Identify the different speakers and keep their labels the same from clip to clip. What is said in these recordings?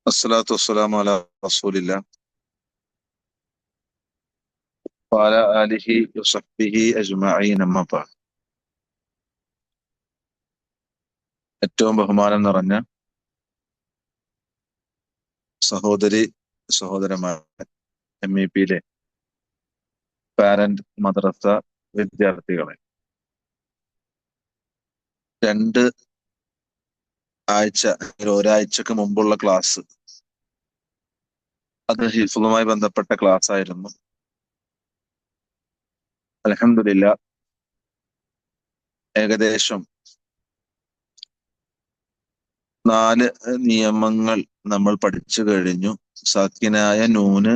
Speaker 1: അസ്സലാത്തു വസ്സലാമു അലാ റസൂലില്ലാ വഅലാ ആലിഹി വസഹ്ബിഹി അജ്മഈൻ അമ്മാ ബഅദ്. ഏറ്റവും ബഹുമാനം നിറഞ്ഞ സഹോദരി സഹോദരന്മാരെ, MEP-യിലെ പാരന്റ് മദ്രസ വിദ്യാർത്ഥികളെ, 2 ആഴ്ച ഒരാഴ്ചക്ക് മുമ്പുള്ള ക്ലാസ് അത് ഹിഫ്ളുമായി ബന്ധപ്പെട്ട ക്ലാസ് ആയിരുന്നു. അൽഹംദുലില്ലാ, ഏകദേശം 4 നിയമങ്ങൾ നമ്മൾ പഠിച്ചു കഴിഞ്ഞു. സാക്കിനായ നൂന്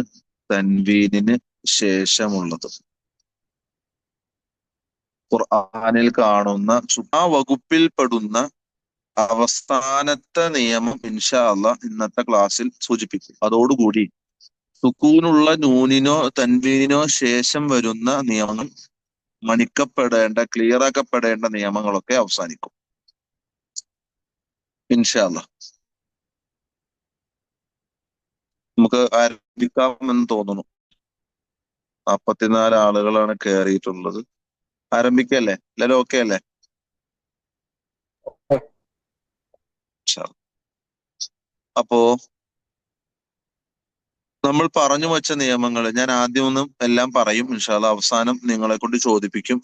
Speaker 1: തൻവീനിന് ശേഷമുള്ളത് ഖുർആനിൽ കാണുന്ന ആ വകുപ്പിൽപ്പെടുന്ന അവസാനത്തെ നിയമം ഇൻഷാ അള്ളാഹ് ഇന്നത്തെ ക്ലാസ്സിൽ സൂചിപ്പിക്കും. അതോടുകൂടി സുക്കൂനുള്ള നൂനിനോ തൻവീനിനോ ശേഷം വരുന്ന നിയമങ്ങൾ, ക്ലിയർ ആക്കപ്പെടേണ്ട നിയമങ്ങളൊക്കെ അവസാനിക്കും ഇൻഷാ അള്ളാഹ്. നമുക്ക് ആരംഭിക്കാമെന്ന് തോന്നുന്നു. 44 ആളുകളാണ് കയറിയിട്ടുള്ളത്. ആരംഭിക്കല്ലേ? എല്ലാവരും ഓക്കെ അല്ലേ? ഇൻഷാ അള്ളാഹ്. അപ്പോ നമ്മൾ പറഞ്ഞു വച്ച നിയമങ്ങൾ ഞാൻ ആദ്യം ഒന്നും എല്ലാം പറയും. ഇൻഷാ അള്ളാഹ് അവസാനം നിങ്ങളെ കൊണ്ട് ചോദിപ്പിക്കും.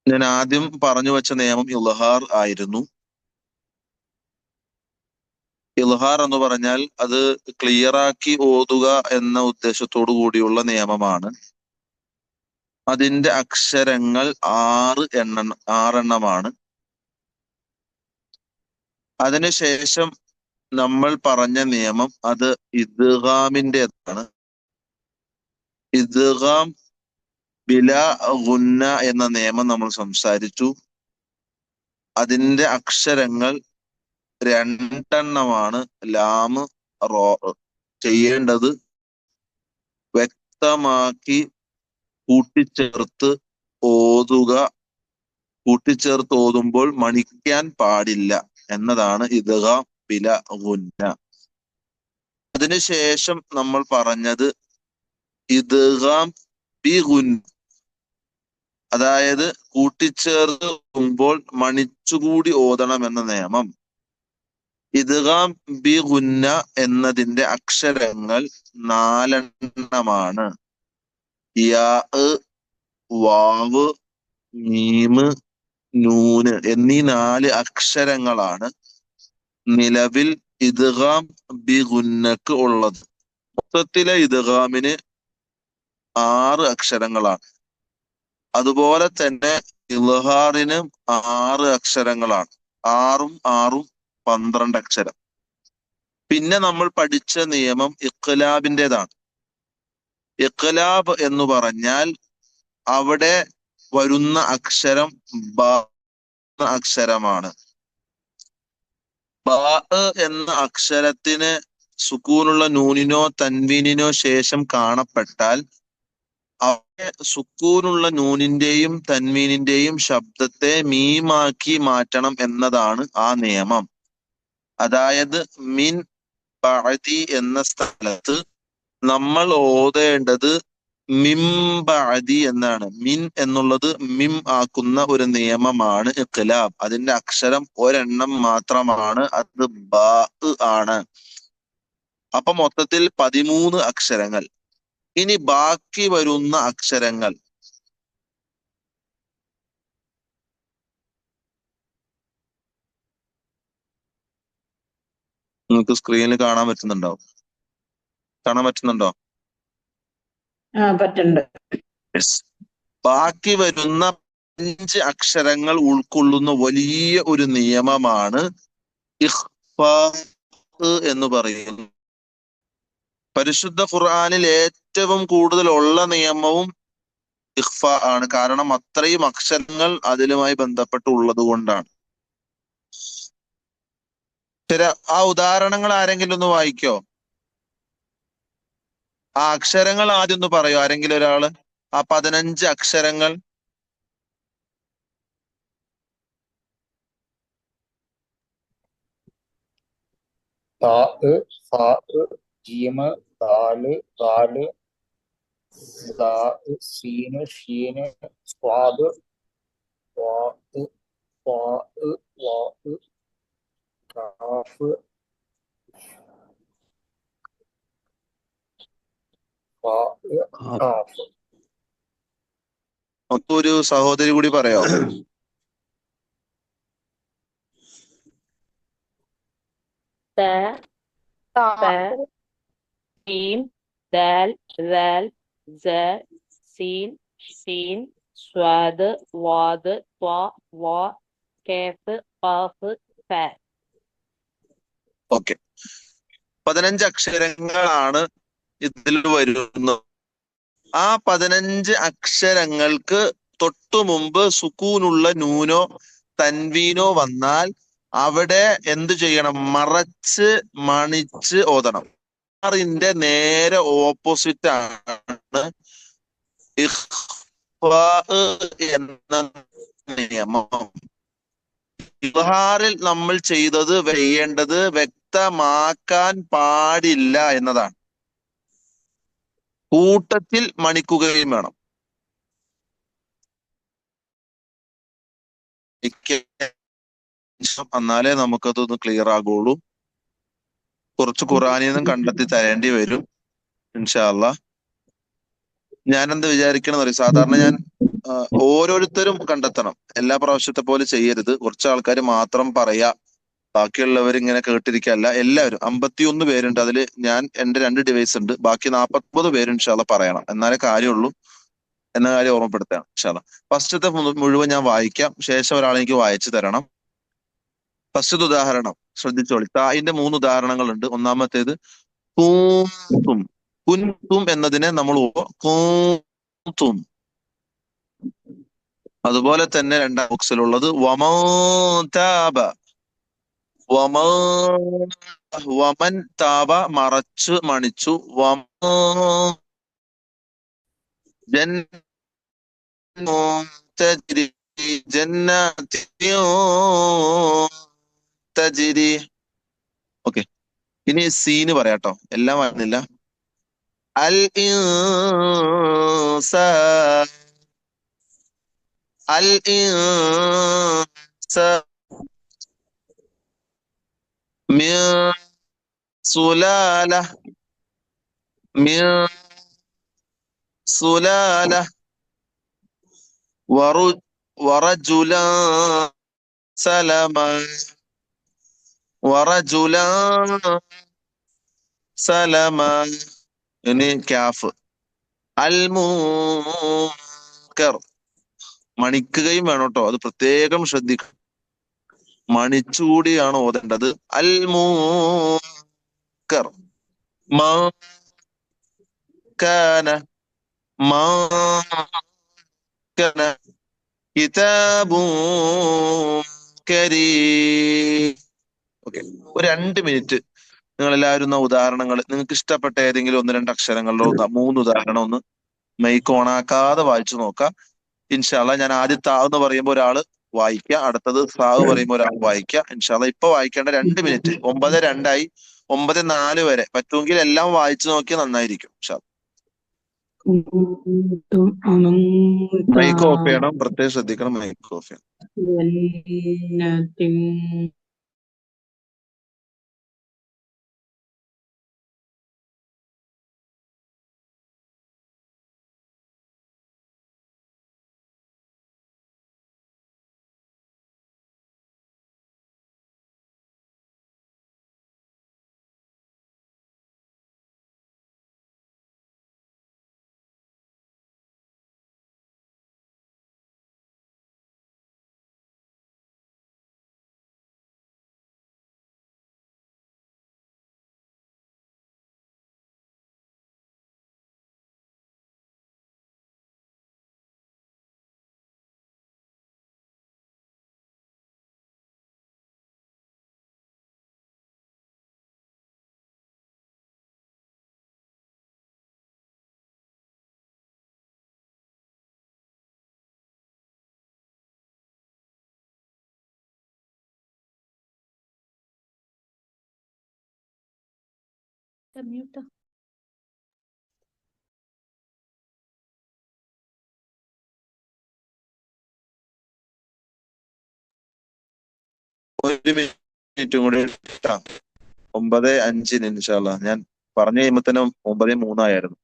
Speaker 1: ഞാൻ ആദ്യം പറഞ്ഞു വച്ച നിയമം ഇൽഹാർ ആയിരുന്നു. ഇൽഹാർ എന്ന് പറഞ്ഞാൽ അത് ക്ലിയറാക്കി ഓതുക എന്ന ഉദ്ദേശത്തോടു കൂടിയുള്ള നിയമമാണ്. അതിന്റെ അക്ഷരങ്ങൾ 6 എണ്ണമാണ്. അതിനുശേഷം നമ്മൾ പറഞ്ഞ നിയമം അത് ഇദ്ഗാമിൻ്റെതാണ്. ഇദ്ഗാം ബിലാ ഗുന്ന എന്ന നിയമം നമ്മൾ സംസാരിച്ചു. അതിന്റെ അക്ഷരങ്ങൾ 2 ലാമ് റോ. ചെയ്യേണ്ടത് വ്യക്തമാക്കി കൂട്ടിച്ചേർത്ത് ഓതുമ്പോൾ മണിക്കാൻ പാടില്ല എന്നതാണ് ഇദ്ഗാം ബിലാ ഗുന്ന. അതിനുശേഷം നമ്മൾ പറഞ്ഞത് ഇദ്ഗാം ബി ഗുന്ന, അതായത് കൂട്ടിച്ചേർത്തുമ്പോൾ മണിച്ചുകൂടി ഓതണം എന്ന നിയമം. ഇദ്ഗാം ബി ഗുന്ന എന്നതിന്റെ അക്ഷരങ്ങൾ 4 യാ, വാവ്, മീമ്, നൂന് എന്നീ 4 അക്ഷരങ്ങളാണ് നിലവിൽ ഇദ്ഗാം ബി ഗുന്നക്ക് ഉള്ളത്. മൊത്തത്തിലെ ഇദ്ഗാമിന് 6 അക്ഷരങ്ങളാണ്. അതുപോലെ തന്നെ ഇൽഹാറിന് 6 അക്ഷരങ്ങളാണ്. 6ഉം 6ഉം 12 അക്ഷരം. പിന്നെ നമ്മൾ പഠിച്ച നിയമം ഇഖ്ലാബിൻ്റെതാണ്. ഇഖ്ലാബ് എന്ന് പറഞ്ഞാൽ അവിടെ വരുന്ന അക്ഷരം ബ അക്ഷരമാണ്. ബ എന്ന അക്ഷരത്തിന് സുക്കൂനുള്ള നൂനിനോ തൻവീനിനോ ശേഷം കാണപ്പെട്ടാൽ അവിടെ സുക്കൂനുള്ള നൂനിന്റെയും തൻവീനിന്റെയും ശബ്ദത്തെ മീമാക്കി മാറ്റണം എന്നതാണ് ആ നിയമം. അതായത് മിൻ ബഅദി എന്ന സ്ഥലത്ത് നമ്മൾ ഓതേണ്ടത് മിം ബഅദി എന്നാണ്. മിൻ എന്നുള്ളത് മിം ആക്കുന്ന ഒരു നിയമമാണ് ഇഖ്ലാബ്. അതിന്റെ അക്ഷരം ഒരെണ്ണം മാത്രമാണ്, അത് ബാ ആണ്. അപ്പൊ മൊത്തത്തിൽ 13 അക്ഷരങ്ങൾ. ഇനി ബാക്കി വരുന്ന അക്ഷരങ്ങൾ നിങ്ങൾക്ക് സ്ക്രീനിൽ കാണാൻ പറ്റുന്നുണ്ടോ? ബാക്കി വരുന്ന 5 അക്ഷരങ്ങൾ ഉൾക്കൊള്ളുന്ന വലിയ ഒരു നിയമമാണ് ഇഖ്ഫാ എന്ന് പറയുന്നത്. പരിശുദ്ധ ഖുർആനിൽ ഏറ്റവും കൂടുതൽ ഉള്ള നിയമവും ഇഖ്ഫ ആണ്. കാരണം അത്രയും അക്ഷരങ്ങൾ അതിലുമായി ബന്ധപ്പെട്ടുള്ളത് കൊണ്ടാണ്. ശരി, ആ ഉദാഹരണങ്ങൾ ആരെങ്കിലും ഒന്ന് വായിക്കോ? ആ അക്ഷരങ്ങൾ ആദ്യം ഒന്ന് പറയോ ആരെങ്കിലും ഒരാള്? ആ 15 അക്ഷരങ്ങൾ.
Speaker 2: താ സാ ജീമ് ദാല് ദാല് ദാ സീന് ഷീന് സ്വാദ് വാ വാ വാ കാഫ് ഫാ കാഫ്.
Speaker 1: ഒരു സഹോദരി കൂടി പറയാവോ?
Speaker 3: ത ഫ ജീം ദാൽ ദാൽ സ സീൻ ഷീൻ സ്വാദ് വാദ് ത്വ വ കേഫ് ഖാഫ് ഫ.
Speaker 1: ഓക്കെ, 15 അക്ഷരങ്ങളാണ് ഇതിൽ വരുന്നത്. ആ 15 അക്ഷരങ്ങൾക്ക് തൊട്ടു മുമ്പ് സുക്കൂനുള്ള നൂനോ തൻവീനോ വന്നാൽ അവിടെ എന്ത് ചെയ്യണം? മറച്ച് മണിച്ച് ഓതണം. ന്റെ നേരെ ഓപ്പോസിറ്റ് ആണ് ഇഖ്ഫാ എന്ന നിയമം. ഇദ്ഹാറിൽ നമ്മൾ ചെയ്യേണ്ടത് വ്യക്തമാക്കാൻ പാടില്ല എന്നതാണ്. കൂട്ടത്തിൽ മണിക്കുകയും വേണം. എന്നാലേ നമുക്കതൊന്ന് ക്ലിയർ ആകുള്ളൂ. കുറച്ച് ഖുറാനിൽ നിന്നും കണ്ടെത്തി തരേണ്ടി വരും ഇൻഷാ അല്ലാഹ്. ഞാനെന്ത് വിചാരിക്കണം അറിയാം, സാധാരണ ഞാൻ ഓരോരുത്തരും കണ്ടെത്തണം, എല്ലാ പ്രാവശ്യത്തെ പോലെ ചെയ്യരുത്. കുറച്ച് ആൾക്കാർ മാത്രം പറയാ, ബാക്കിയുള്ളവർ ഇങ്ങനെ കേട്ടിരിക്കല്ല. എല്ലാവരും 51 പേരുണ്ട് അതിൽ. എന്റെ 2 ഡിവൈസ് ഉണ്ട്, ബാക്കി 49 പേര് ഇൻഷാ അല്ലാഹ് പറയണം, എന്നാലേ കാര്യമുള്ളൂ എന്ന കാര്യം ഓർമ്മപ്പെടുത്തുകയാണ് ഇൻഷാ അല്ലാഹ്. ഫസ്റ്റത്തെ മുഴുവൻ ഞാൻ വായിക്കാം, ശേഷം ഒരാൾ എനിക്ക് വായിച്ചു തരണം. ഫസ്റ്റത്തെ ഉദാഹരണം ശ്രദ്ധിച്ചോളി. തായിന്റെ 3 ഉദാഹരണങ്ങളുണ്ട്. ഒന്നാമത്തേത് കൂന്തും. കുൻതും എന്നതിനെ നമ്മൾ കൂന്തും. അതുപോലെ തന്നെ രണ്ടാം ബോക്സിലുള്ളത് വമൻ വമൻ താബ മറച്ചു മണിച്ചു. തജ്രി തജ്രി. ഓക്കെ, ഇനി സീന് പറയാട്ടോ, എല്ലാം വരുന്നില്ല. അൽ ഇൻസാൻ അൽ ഇൻസാൻ മിൻ സുലാല മിൻ സുലാല ورجلا سلما ورجلا سلما. ഇനി ക്യാഫ് അൽ മുൻകർ. മണിക്കുകയും വേണം കേട്ടോ, അത് പ്രത്യേകം ശ്രദ്ധിക്കണം. മണിച്ചുകൂടിയാണ് ഓതേണ്ടത്. അൽ മുൻകർ. മാ കാന മാ കാന കിതാബുൻ കരീം. ഓക്കെ, ഒരു 2 മിനിറ്റ് നിങ്ങൾ എല്ലാവരും ഉദാഹരണങ്ങൾ, നിങ്ങൾക്ക് ഇഷ്ടപ്പെട്ട ഏതെങ്കിലും 1-2 അക്ഷരങ്ങളുടെ 3 ഉദാഹരണം ഒന്ന് മൈക്ക് ഓണാക്കാതെ വായിച്ചു നോക്കാം ഇൻഷാ അല്ലാഹ്. ഞാൻ ആദ്യം താ എന്ന് പറയുമ്പോൾ ഒരാള് വായിക്കുക, അടുത്തത് സാവ് പറയുമ്പോൾ ഒരാൾ വായിക്കുക ഇൻഷാ അല്ലാഹ്. ഇപ്പൊ വായിക്കേണ്ട 2 മിനിറ്റ്. 9:02 9:04 വരെ പറ്റുമെങ്കിൽ എല്ലാം വായിച്ചു നോക്കിയാൽ നന്നായിരിക്കും ഇൻഷാ അല്ലാഹ്. മൈക്ക് ഓഫ് ചെയ്യണം, പ്രത്യേകം ശ്രദ്ധിക്കണം, മൈക്ക് ഓഫ് ചെയ്യണം. ഒരു മിനിറ്റും കൂടി ഇട്ടാ 9:05 ഇൻഷാല്ലാ. ഞാൻ പറഞ്ഞു കഴിയുമ്പോ തന്നെ 9:03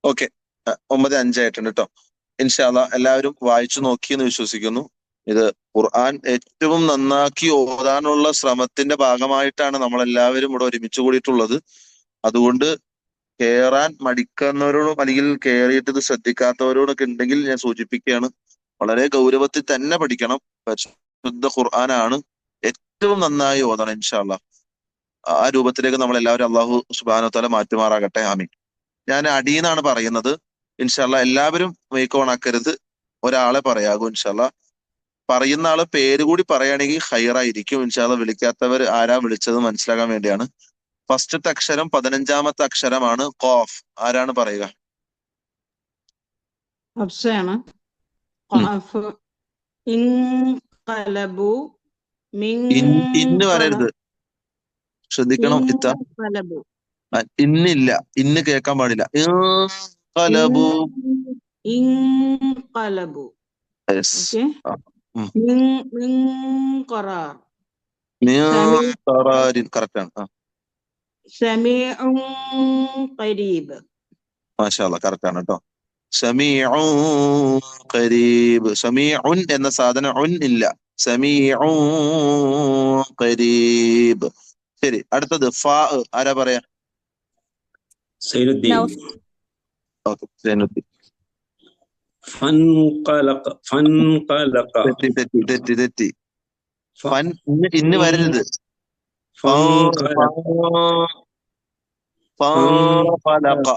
Speaker 1: ഓക്കെ. 9:05 ആയിട്ടുണ്ട് കേട്ടോ. ഇൻഷാല്ലാ എല്ലാവരും വായിച്ചു നോക്കിയെന്ന് വിശ്വസിക്കുന്നു. ഇത് ഖുർആൻ ഏറ്റവും നന്നാക്കി ഓതാനുള്ള ശ്രമത്തിന്റെ ഭാഗമായിട്ടാണ് നമ്മളെല്ലാവരും ഇവിടെ ഒരുമിച്ച് കൂടിയിട്ടുള്ളത്. അതുകൊണ്ട് കേറാൻ മടിക്കുന്നവരോടും അല്ലെങ്കിൽ കേറിയിട്ട് ഇത് ശ്രദ്ധിക്കാത്തവരോടൊക്കെ ഉണ്ടെങ്കിൽ ഞാൻ സൂചിപ്പിക്കുകയാണ്, വളരെ ഗൗരവത്തിൽ തന്നെ പഠിക്കണം. പരിശുദ്ധ ഖുർആനാണ്, ഏറ്റവും നന്നായി ഓതണം ഇൻഷാല്ലാ. ആ രൂപത്തിലേക്ക് നമ്മൾ എല്ലാവരും അള്ളാഹു സുബ്ഹാനഹു വ തആല മാറ്റുമാറാകട്ടെ. ആമീൻ. ഞാൻ അടീന്നാണ് പറയുന്നത്. ഇൻഷാല്ലാ എല്ലാവരും മൈക്ക് ഓൺ ആക്കരുത്, ഒരാളെ പറയാകൂ ഇൻഷാല്ലാ. പറയുന്ന ആള് പേര് കൂടി പറയുകയാണെങ്കിൽ ഹൈറായിരിക്കും ഇൻഷാല്ലാ. വിളിക്കാത്തവർ ആരാ വിളിച്ചത് മനസ്സിലാക്കാൻ വേണ്ടിയാണ്. ഫസ്റ്റത്തെ അക്ഷരം 15ാമത്തെ അക്ഷരമാണ് ഖാഫ്. ആരാണ് പറയുക?
Speaker 4: ഹഫ്സയാണ്. ഖാഫ്. ഇൻഖലബു
Speaker 1: ഇന്ന് വരരുത്, ശ്രദ്ധിക്കണം.
Speaker 4: ഇൻഖലബു.
Speaker 1: ഇന്നില്ല, ഇന്ന് കേൾക്കാൻ പാടില്ല. ഇൻഖലബു.
Speaker 4: ഇൻഖലബു.
Speaker 1: Yes.
Speaker 4: ഓക്കെ. മിൻ ഖറാർ.
Speaker 1: കറക്റ്റ് ആണ്.
Speaker 4: സമീഉൻ ഖരീബ്.
Speaker 1: മാഷാ അല്ലാ, കറക്റ്റ് ആണ് കേട്ടോ. സമീഉൻ ഖരീബ്. സമീഉൻ എന്ന സാധനം ഉൻ ഇല്ല. സമീഉൻ ഖരീബ്. ശരി, അടുത്തത് ഫാ. ആരാ പറയാ?
Speaker 5: സൈനുദ്ദീൻ.
Speaker 1: ഓക്കെ, സൈനുദ്ദീൻ.
Speaker 5: ഫൻഖലഖ. ഫൻഖലഖ.
Speaker 1: തെറ്റി. ഫൻ ഇന്ന് വരരുത്.
Speaker 5: ഫൻഖലഖ.
Speaker 1: ഫൻഖലഖ.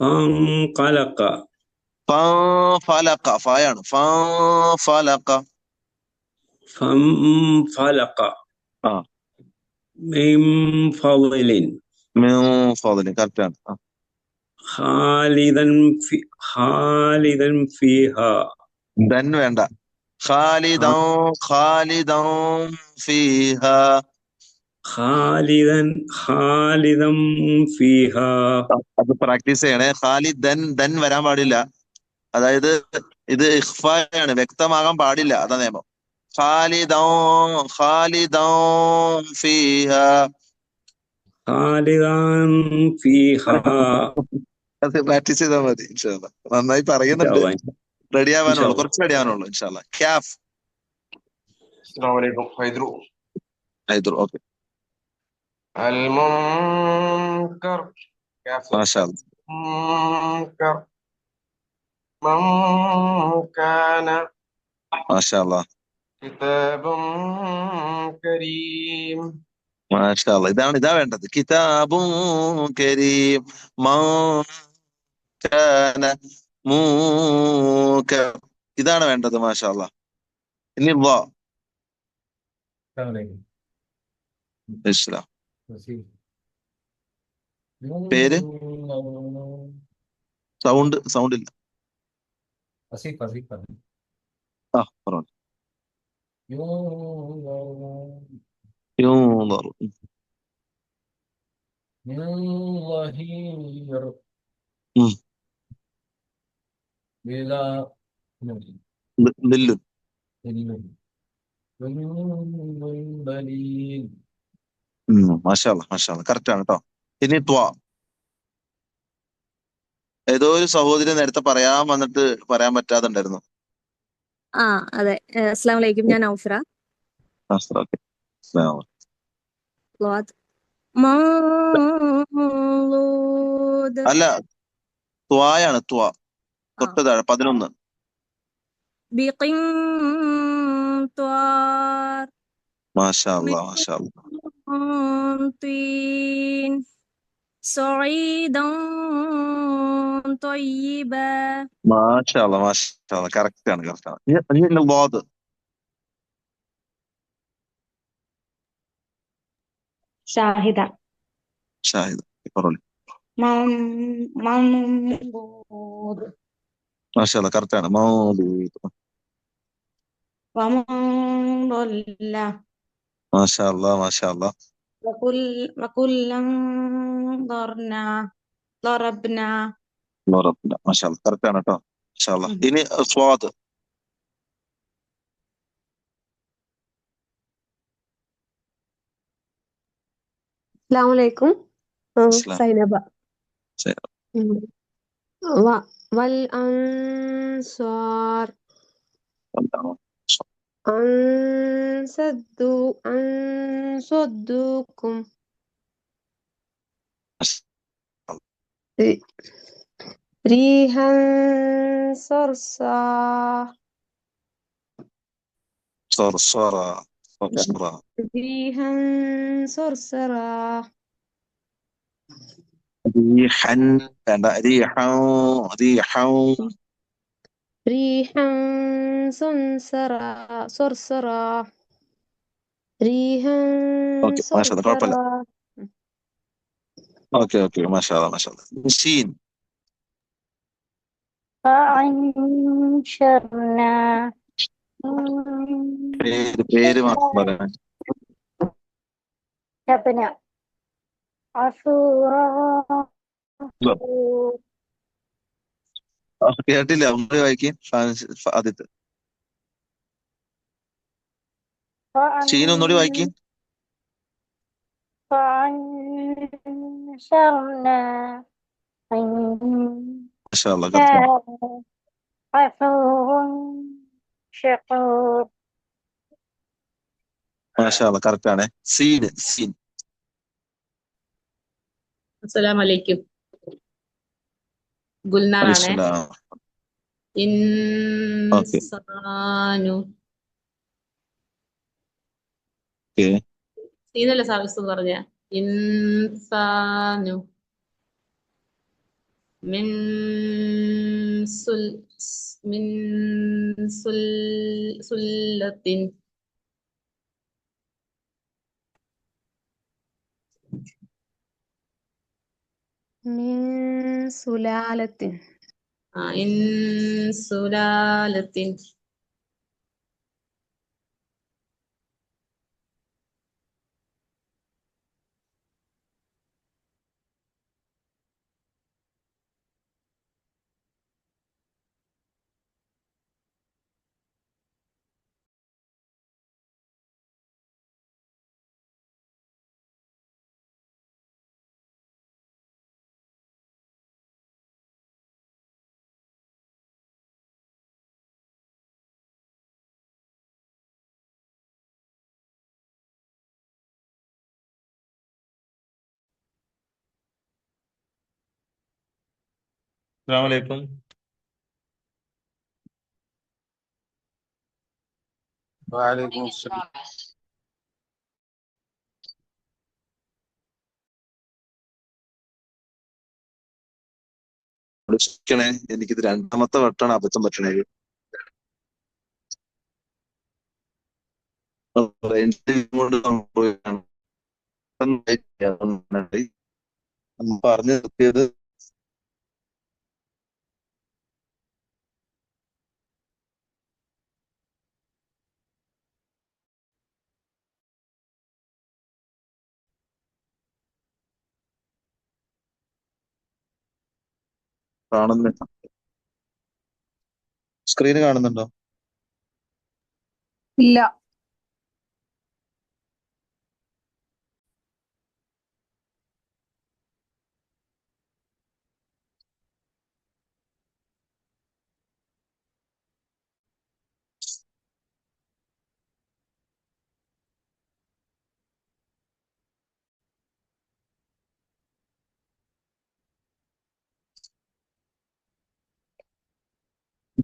Speaker 5: ഫൻഖലഖ.
Speaker 1: ഫലഖ. ഫയാണ്. ഫലഖ.
Speaker 5: ഫൻഫലഖ.
Speaker 1: ആ.
Speaker 5: മിൻ ഫളിൻ.
Speaker 1: മിൻ ഫളിൻ. കറക്റ്റ് ആണ്.
Speaker 5: ഖാലിദൻ ഫീഹാ.
Speaker 1: ദൻ വേണ്ട. ഖാലിദൻ ഫീഹാ.
Speaker 5: ഖാലിദൻ ഫീഹാ.
Speaker 1: അത് പ്രാക്ടീസ് ചെയ്യണേ. ദൻ വരാൻ പാടില്ല. അതായത് ഇത് ഇഖ്ഫായാണ്, വ്യക്തമാകാൻ പാടില്ല. അതാ നിയമം. ഖാലിദൻ ഫീഹാ.
Speaker 5: ഖാലിദൻ ഫീഹാ.
Speaker 1: അത് പ്രാക്ടീസ് ചെയ്താൽ മതി ഇൻഷാല്ലാ. നന്നായി പറയുന്നുണ്ട്. റെഡി ആവാനുള്ളൂ, കുറച്ച് റെഡി ആവാനുള്ളൂ ഇൻഷാല്ലാ. ക്യാഫ്.
Speaker 6: അസ്സലാമു അലൈക്കും.
Speaker 1: ഹൈദർ. ഓക്കെ.
Speaker 6: المنكر.
Speaker 1: മാഷാ അല്ലാ.
Speaker 6: منكر. من كان
Speaker 1: മാഷാ അല്ലാ.
Speaker 6: كتاب كريم.
Speaker 1: മാഷാ അല്ലാ. ഇതാ വേണ്ടത്. കിതാബുൻ കരീം. മൻ കാന മൂക്കർ. ഇതാണ് വേണ്ടത്. മാഷാ അല്ലാ. ഇനി വാ. ഇസ്ലാം. പേര്? സൗണ്ട് ഇല്ല. ആ, പറഞ്ഞു. യൂദർ. ദില്ലുൻ. മാഷാ അല്ലാ. കറക്റ്റ് ആണ് കേട്ടോ. ഇനി ത്വാ. ഏതോ ഒരു സഹോദരി നേരത്തെ പറയാൻ വന്നിട്ട് പറയാൻ പറ്റാതെ ഉണ്ടായിരുന്നു.
Speaker 7: അതെ. അസ്സലാമു അലൈക്കും. ഞാൻ ഔഫ്ര.
Speaker 1: ഓക്കെ. അസ്സലാമു അലൈക്കും.
Speaker 7: Lot. مولود.
Speaker 1: അല്ല, ത്വായാണ് ത്വ.
Speaker 7: آه.
Speaker 1: തൊട്ട് താഴെ 11.
Speaker 7: بقنطار.
Speaker 1: മാഷാ അല്ലാ,
Speaker 7: من
Speaker 1: മാഷാ അല്ലാ.
Speaker 7: طين. صعيدا طيبا.
Speaker 1: മാഷാ അല്ലാ, മാഷാ അല്ലാ. കറക്റ്റ് ആണ്, കറക്റ്റ് ആണ്. ഇനി വാദ്.
Speaker 8: ഷാഹിദ.
Speaker 1: ഷാഹിദ് പറഞ്ഞോളി.
Speaker 8: മംദൂദ്.
Speaker 1: മാഷാ അല്ലാ, കറക്റ്റ് ആണ്. മൗദൂദ്.
Speaker 8: വമംദല്ല.
Speaker 1: മാഷാ അല്ലാ, മാഷാ അല്ലാ.
Speaker 8: വകുല്ലം ضربنا.
Speaker 1: മാഷാ അല്ലാ, കറക്റ്റ് ആണ് കേട്ടോ. മാഷാ അല്ലാ. ഇനി സ്വാദ്.
Speaker 9: അസ്സലാമലൈക്കും.
Speaker 1: ഇസ്ലാം.
Speaker 9: സൈനബ.
Speaker 1: ശരി.
Speaker 9: വൽ അൻസാർ
Speaker 1: എന്താണ്?
Speaker 9: അൻസദ്ദൂക്കും റീഹൻ
Speaker 1: സർസറ. സർസറ.
Speaker 9: റീഹൻ സർസറാ.
Speaker 1: റീഹൻ വേണ്ട. റീഹൗ. റീഹൗ.
Speaker 9: റീഹൻ സർസറാ. റീഹൻ
Speaker 1: ഓക്കെ, മാഷാ അല്ലാ, കുഴപ്പമില്ല.
Speaker 9: സർസറാ.
Speaker 1: Okay, okay. മാഷാ അല്ലാ, മാഷാ അല്ലാ. ഷീൻ.
Speaker 3: فأنشرنا
Speaker 1: പേര് മാത്രം പറയണേ.
Speaker 3: شبنا عاشورا
Speaker 1: കേട്ടില്ല, ഒന്നുകൂടി വായിക്കും. ആദ്യത്തെ ഷീൻ ഒന്നുകൂടി വായിക്കും.
Speaker 3: فأنشرنا
Speaker 1: മാഷാ അല്ലാ, കറക്റ്റ് ആണ്.
Speaker 3: عاشور شقور
Speaker 1: മാഷാ അല്ലാ, കറക്റ്റ് ആണ്. സീൻ. സീൻ.
Speaker 10: അസ്സലാമലൈക്കും. ഗുൽനാറാണേ.
Speaker 1: അലൈഹിസ്സലാം. ഓക്കെ,
Speaker 10: ഇൻസാനു.
Speaker 1: ഓക്കെ.
Speaker 10: സീനല്ലേ സർവീസ് എന്ന് പറഞ്ഞ ഇൻസാനു. മിൻ സുൽ മിൻ സുൽ സുല്ലത്തിൻ.
Speaker 9: മിൻ സുലാലത്തിൻ.
Speaker 10: ഇൻസുലാലത്തിൻ.
Speaker 11: അസ്സലാമലൈക്കും.
Speaker 6: വഅലൈക്കും അസ്സലാം.
Speaker 1: ക്ഷമിക്കണേ, എനിക്കിത് രണ്ടാമത്തെ വട്ടമാണ് അബദ്ധം പറ്റണേ. റേഞ്ച് കൊണ്ട് സംഭവിക്കുകയാണ്. പറഞ്ഞു നിർത്തിയത് കാണുന്നില്ല. സ്ക്രീന് കാണുന്നുണ്ടോ?
Speaker 7: ഇല്ല.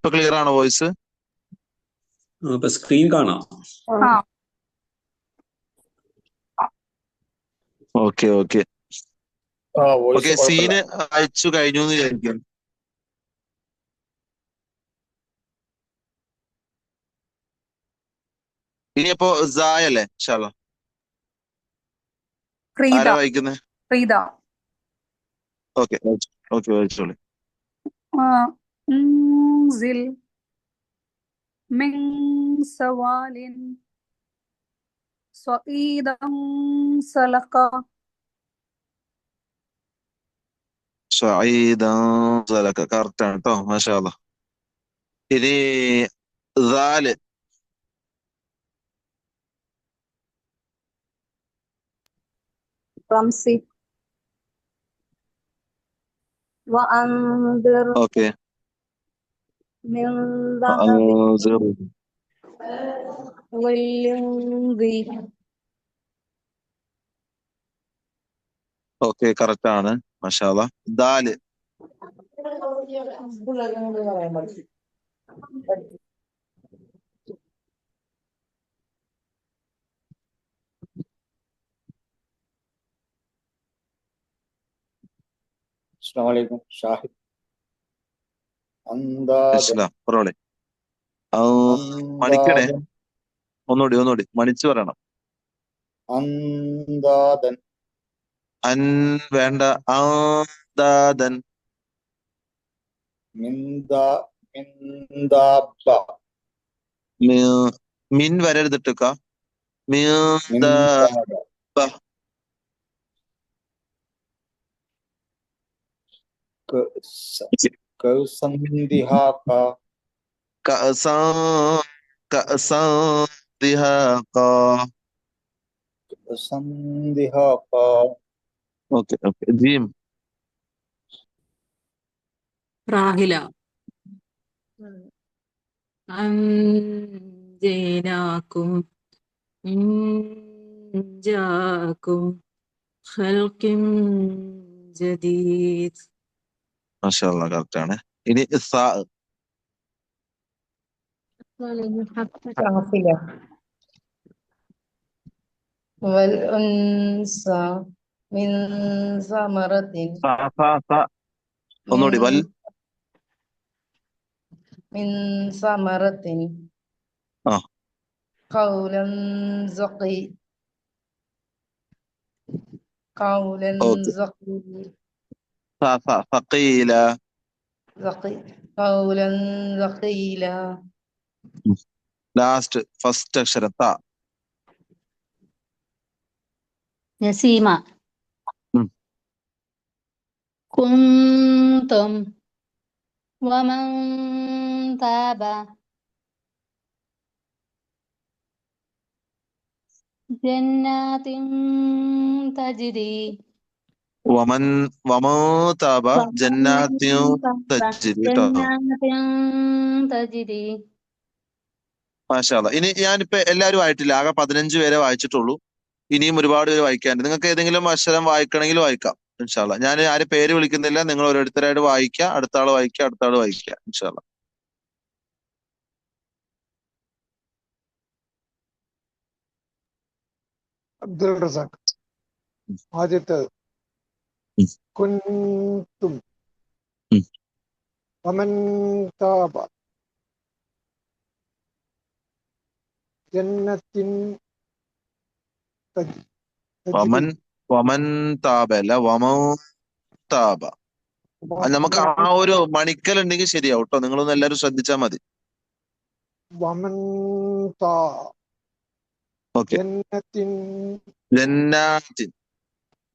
Speaker 1: ഇപ്പൊ ക്ലിയർ ആണോ വോയിസ്?
Speaker 5: അപ്പൊ സ്ക്രീൻ കാണാം.
Speaker 1: Okay okay
Speaker 2: voice
Speaker 1: okay.
Speaker 2: കുഴപ്പമില്ല.
Speaker 1: സീന് അയച്ചു കഴിഞ്ഞു എന്ന് വിചാരിക്കും. ഇനിയപ്പോ സായല്ലേ? ഇൻഷാല്ലാ. ആരാ വായിക്കുന്നത്? Okay okay വായിച്ചോളി.
Speaker 3: انزل من سوال صعيدا سلقا
Speaker 1: കറക്റ്റ് ആണ് കേട്ടോ, മാഷാ അല്ലാ. ഇനി ദാല്.
Speaker 3: رمسي وأنذر
Speaker 1: ഓക്കെ
Speaker 3: من ذهب والينذي
Speaker 1: ഓക്കെ കറക്റ്റ് ആണ്, മാഷാ അല്ലാ. ദാല്.
Speaker 2: അസ്സലാമു അലൈക്കും. ഷാഹിദ്. അന്താദൻ.
Speaker 1: ഇസ്ലാം പറഞ്ഞോളി. മണിക്കണേ, ഒന്നുകൂടി മണിച്ചു പറയണം.
Speaker 2: അന്താദൻ.
Speaker 1: വേണ്ട. ആദാദൻ.
Speaker 2: മിന്ദാബ.
Speaker 1: മിൻ വരരുതിട്ടുക.
Speaker 2: മിന്ദാബ. കൗസന്ദിഹാക. കൗസന്ദിഹാക.
Speaker 1: Okay okay. ജീം.
Speaker 10: റാഹില. أنجيناكم من جاءكم خلق جديد.
Speaker 1: മാഷാ അല്ലാ കറക്റ്റ് ആണ്. ഇനി സാ.
Speaker 8: والأنثى من ثمرة
Speaker 1: ഒന്നുകൂടി. വൽ
Speaker 8: من ثمرة
Speaker 1: ആ
Speaker 8: قولا زقي قولا
Speaker 1: ഓക്കെ.
Speaker 8: زقي
Speaker 1: ഫഖീല.
Speaker 8: قولا ثقيلا.
Speaker 1: ലാസ്റ്റ് ഫസ്റ്റ് അക്ഷരം ത.
Speaker 3: نسيمة
Speaker 1: ഉം.
Speaker 3: كنتم ومن تاب جنات تجري
Speaker 1: വമൻ താബ ജന്നാത്തു തജ്രി കേട്ടോ.
Speaker 3: جنات تجري.
Speaker 1: മാഷാ അല്ലാ. ഇനി ഞാനിപ്പോ എല്ലാവരും ആയിട്ടില്ല, ആകെ 15 പേരെ വായിച്ചിട്ടുള്ളൂ. ഇനിയും ഒരുപാട് പേര് വായിക്കാനുണ്ട്. നിങ്ങൾക്ക് ഏതെങ്കിലും അക്ഷരം വായിക്കണമെങ്കിൽ വായിക്കാം ഇൻഷാ അല്ലാ. ഞാൻ ആരും പേര് വിളിക്കുന്നില്ല, നിങ്ങൾ ഓരോരുത്തരായിട്ട് വായിക്കുക. അടുത്ത ആള് വായിക്കുക ഇൻഷാ അല്ലാ.
Speaker 6: അബ്ദുൽ റസാഖ്. ആദ്യത്തേത് കുൻതും വമൻ താബ ജന്നത്തിൻ
Speaker 1: വമൻ താബ അല്ല, വമൻ താബ. നമുക്ക് ആ ഒരു മണിക്കൽ ഉണ്ടെങ്കിൽ ശരിയാവും കേട്ടോ. നിങ്ങളൊന്ന് എല്ലാവരും ശ്രദ്ധിച്ചാൽ മതി.
Speaker 6: വമൻ താ
Speaker 1: ഓക്കെ.
Speaker 6: ജന്നത്തിൻ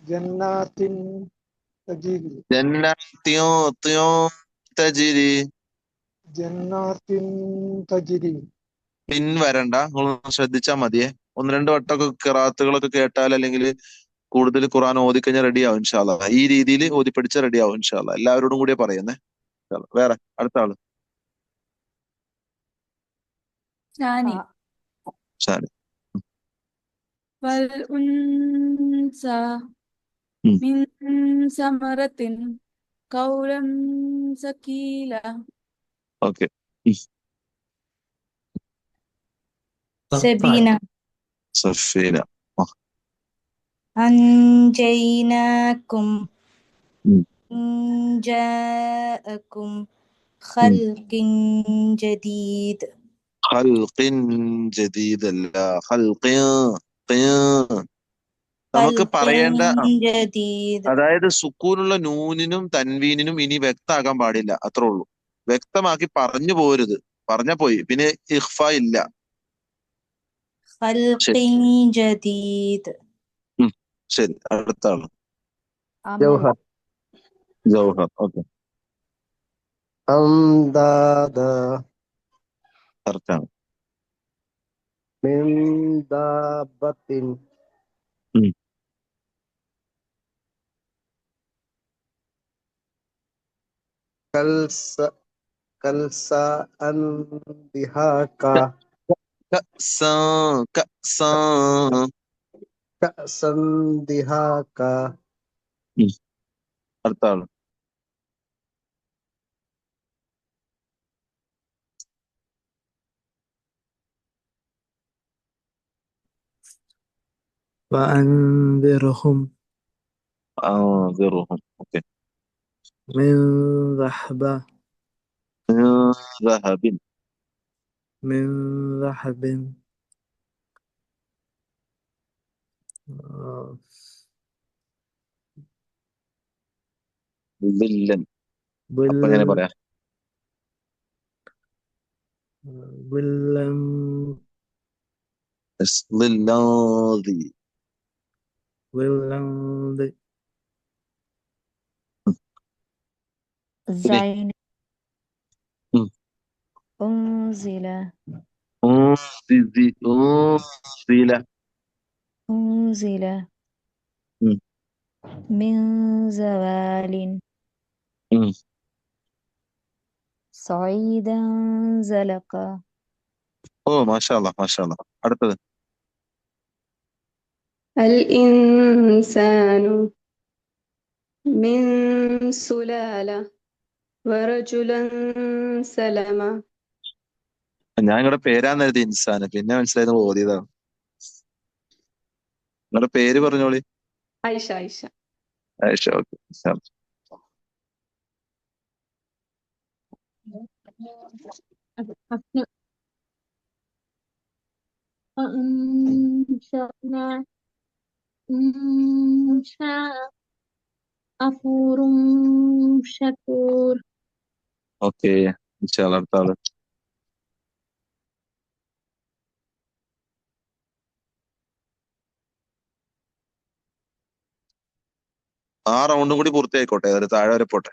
Speaker 1: ജന്നാത്തിൻ
Speaker 6: തജീരി
Speaker 1: തജിരി.
Speaker 6: ജന്നാത്തിൻ തജിരി.
Speaker 1: പിൻ വരണ്ട, നിങ്ങളൊന്ന് ശ്രദ്ധിച്ചാൽ മതിയെ. 1-2 വട്ടമൊക്കെ ഖിറാത്തുകളൊക്കെ കേട്ടാൽ, അല്ലെങ്കിൽ കൂടുതൽ ഖുർആൻ ഓതിക്കഴിഞ്ഞാൽ റെഡിയാവും ഇൻഷാ അല്ലാ. ഈ രീതിയിൽ ഓതി പഠിച്ചാൽ റെഡിയാവും ഇൻഷാ അല്ലാ. എല്ലാവരോടും കൂടിയേ പറയുന്നേ. വേറെ അടുത്ത ആള്
Speaker 3: ثاني
Speaker 1: ശാരി.
Speaker 3: والأنثى من ثمرة قولا ثقيلا.
Speaker 1: ഓക്കെ.
Speaker 7: سبينة
Speaker 1: സഫീന.
Speaker 7: أنجيناكم
Speaker 1: ഉം.
Speaker 7: إن جاءكم خلق جديد
Speaker 1: ഖൽഖിൻ ജദീദ് അല്ല, ഖൽഖിൻ. നമുക്ക്
Speaker 7: خلق
Speaker 1: പറയേണ്ട
Speaker 7: جديد
Speaker 1: അതായത് സുക്കൂനുള്ള നൂനിനും തൻവീനിനും ഇനി വ്യക്തമാക്കാൻ പാടില്ല, അത്രേ ഉള്ളൂ. വ്യക്തമാക്കി പറഞ്ഞു പോരുത്, പറഞ്ഞ പോയി, പിന്നെ ഇഖ്ഫ ഇല്ല.
Speaker 7: خلق
Speaker 1: ശരി.
Speaker 7: جديد
Speaker 1: ശരി, അടുത്ത ആള്
Speaker 7: أمل
Speaker 11: ജൗഹർ
Speaker 1: ജൗഹർ. ഓക്കെ,
Speaker 11: അംദാദ
Speaker 1: കറക്റ്റാണ്.
Speaker 11: മിൻ ദാബത്തിൻ
Speaker 1: ഉം.
Speaker 11: കൽസ കൽസ അൻദിഹാക
Speaker 1: കഅ്സാ, കഅ്സാ.
Speaker 11: കഅസന്ദിഹാക
Speaker 1: ഉം. അടുത്ത ആള്
Speaker 12: وأنذرهم
Speaker 1: ആദിറുഹും. ഓക്കെ,
Speaker 12: من ذهب
Speaker 1: ദഹബിൻ.
Speaker 12: من ذهب آه،
Speaker 1: ദില്ലൻ.
Speaker 12: بل
Speaker 1: അപ്പൊ എങ്ങനെ പറയാ?
Speaker 12: بلم
Speaker 1: ദില്ലാദി.
Speaker 12: بلند
Speaker 1: ഇനി
Speaker 9: زين
Speaker 1: ഉം.
Speaker 9: أنزل
Speaker 1: ഊസില.
Speaker 9: أنزل
Speaker 1: ഉം.
Speaker 9: من زوال
Speaker 1: ഉം.
Speaker 9: صعيدا زلقا
Speaker 1: ഓ, മാഷാ അല്ലാ, മാഷാ അല്ലാ. അടുത്തത്
Speaker 13: الإنسان من سلالة ورجلا سلما
Speaker 1: ഞാൻ നിങ്ങളുടെ പേരാന്ന് എഴുതി ഇൻസാന്, പിന്നെ മനസ്സിലായത് ഓതിയതാണ്. നിങ്ങളുടെ പേര് പറഞ്ഞോളി.
Speaker 13: عائشة عائشة
Speaker 1: ആയിഷ. Okay,
Speaker 3: أنشأنا إنشاء غفور شكور
Speaker 1: okay. ഇൻഷാ അല്ലാ, അടുത്ത ആള് ആ റൗണ്ടും കൂടി പൂർത്തിയായിക്കോട്ടെ, അതിൽ താഴെ വരെ പോട്ടെ.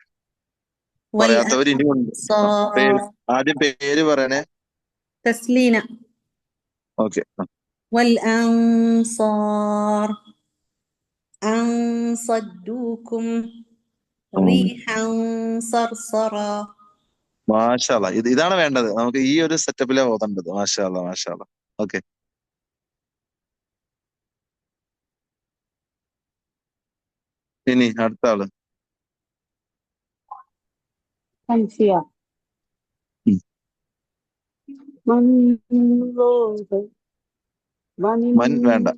Speaker 1: പറയാത്തവർ ഇനി ഉണ്ട്. ആദ്യം പേര് പറയണേ.
Speaker 10: تسلينا
Speaker 1: ഓക്കെ.
Speaker 10: والأنصار أن صدوكم ريحا صرصرا
Speaker 1: മാഷാ അല്ലാ, ഇതാണ് വേണ്ടത് നമുക്ക്, ഈ ഒരു സെറ്റപ്പിലെ ഓതേണ്ടത്. മാഷാ അല്ലാ, മാഷാ അല്ലാ. ഓക്കെ, ഇനി അടുത്ത ആള്
Speaker 4: സംശയ
Speaker 1: ഉം. മൻ വേണ്ട,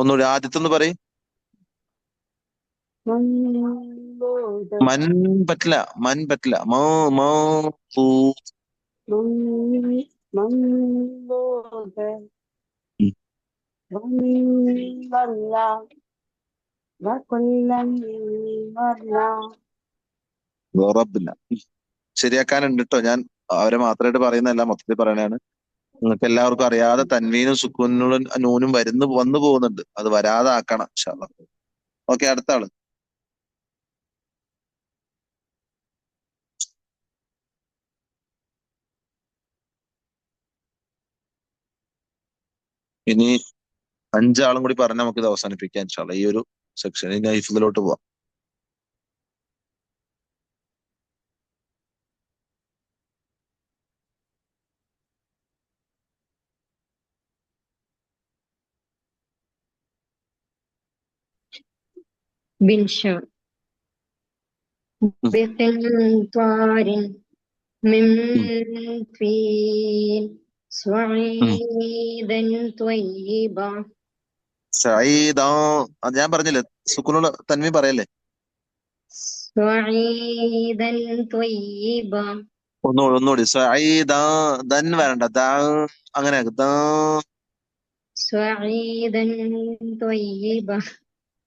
Speaker 1: ഒന്നുകൂടി ആദ്യത്തൊന്ന് പറയും. മൻ പറ്റില്ല, മൻ പറ്റില്ല. മോ മോ പൂ. റബ്ബില്ല. ശരിയാക്കാനുണ്ട് കേട്ടോ, ഞാൻ അവരെ മാത്രമായിട്ട് പറയുന്നതല്ല, മൊത്തത്തിൽ പറയണതാണ്. നിങ്ങൾക്ക് എല്ലാവർക്കും അറിയാതെ തൻവീനും സുക്കൂനും നൂനും വന്നു പോകുന്നുണ്ട്, അത് വരാതെ ആക്കണം ഇൻഷാ അല്ലാ. ഓക്കെ, അടുത്ത ആള് ഇനി 5 ആളും കൂടി പറഞ്ഞ് നമുക്ക് ഇത് അവസാനിപ്പിക്കാം ഇൻഷാ അല്ലാ, ഈ ഒരു സെക്ഷൻ. ഇനി ഹൈഫിലോട്ട് പോവാം.
Speaker 9: بنشا بقنطار
Speaker 13: من
Speaker 1: ഉം.
Speaker 13: طين
Speaker 1: ഉം.
Speaker 13: صعيدا طيبا
Speaker 1: സഈദാ അത് ഞാൻ പറഞ്ഞില്ലേ, സുക്കുനുള്ള തൻവീൻ പറയല്ലേ.
Speaker 13: صعيدا طيبا
Speaker 1: ഒന്നുകൂടി സഈദാ, ദൻ വരണ്ട, ദാ അങ്ങനെ ദാ.
Speaker 13: صعيدا طيبا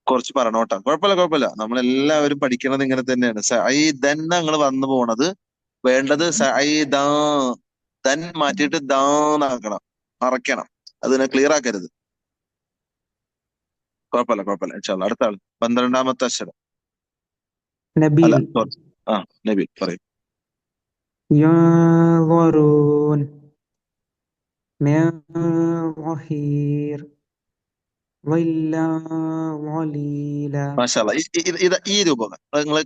Speaker 1: കുറച്ച് പറയണോട്ടാ, കുഴപ്പമില്ല. നമ്മളെല്ലാവരും പഠിക്കണത് ഇങ്ങനെ തന്നെയാണ്. സഈദൻ നിങ്ങൾ വന്നു പോണത്, വേണ്ടത് സഈദാ. ദൻ മാറ്റിയിട്ട് ദാന്നാക്കണം, മറക്കണം. അതിനെ ക്ലിയർ ആക്കരുത്. കുഴപ്പമില്ല. ഇൻഷാ അല്ലാ. അടുത്ത ആള് 12ാമത്തെ അക്ഷരം. അല്ല,
Speaker 12: نبيل
Speaker 1: sorry. ആ, നബി പറയും.
Speaker 12: ينظرون من ظهير ظلا ظليلا
Speaker 1: മാഷാ അല്ലാ. ഈ രൂപങ്ങൾ നിങ്ങൾ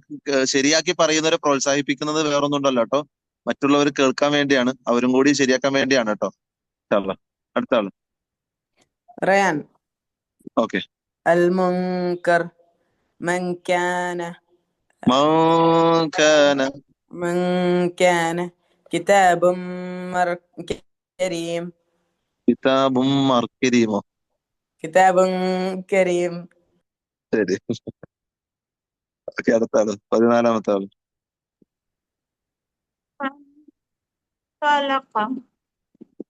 Speaker 1: ശരിയാക്കി പറയുന്നവരെ പ്രോത്സാഹിപ്പിക്കുന്നത് വേറൊന്നുണ്ടല്ലോ കേട്ടോ, മറ്റുള്ളവർ കേൾക്കാൻ വേണ്ടിയാണ്, അവരും കൂടി ശരിയാക്കാൻ വേണ്ടിയാണ് കേട്ടോ. ഇൻഷാ അല്ലാ. അടുത്ത ആള്.
Speaker 14: ريان
Speaker 1: ഓക്കെ.
Speaker 14: المنكر من كان
Speaker 1: മാകാന
Speaker 14: من كان كتاب كريم
Speaker 1: കിതാബും മർക്കിരീമോ.
Speaker 14: كتاب كريم
Speaker 1: ശരി. ഓക്കെ, അടുത്ത ആള് 14ാമത്തെ ആള്.
Speaker 3: خلق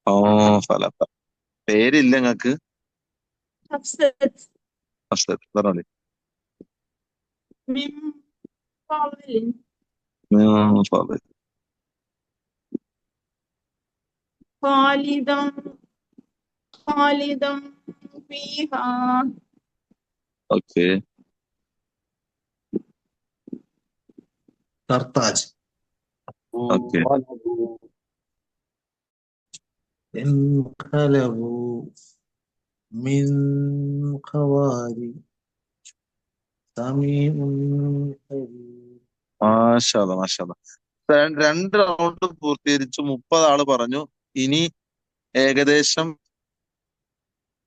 Speaker 1: ഓ, ഫലപ്പ. പേരില്ല നിങ്ങക്ക്.
Speaker 3: حفصة
Speaker 1: പറഞ്ഞോളി.
Speaker 3: من فضل
Speaker 1: ഫضل.
Speaker 3: خالدا خالدا فيها
Speaker 1: ഓക്കെ.
Speaker 15: സർത്താജ്.
Speaker 1: ഓക്കെ.
Speaker 15: انقلبوا من خواري سميع قريب.
Speaker 1: മാഷാ അല്ലാ. രണ്ട് റൗണ്ട് പൂർത്തീകരിച്ചു, 30 ആള് പറഞ്ഞു. ഇനി ഏകദേശം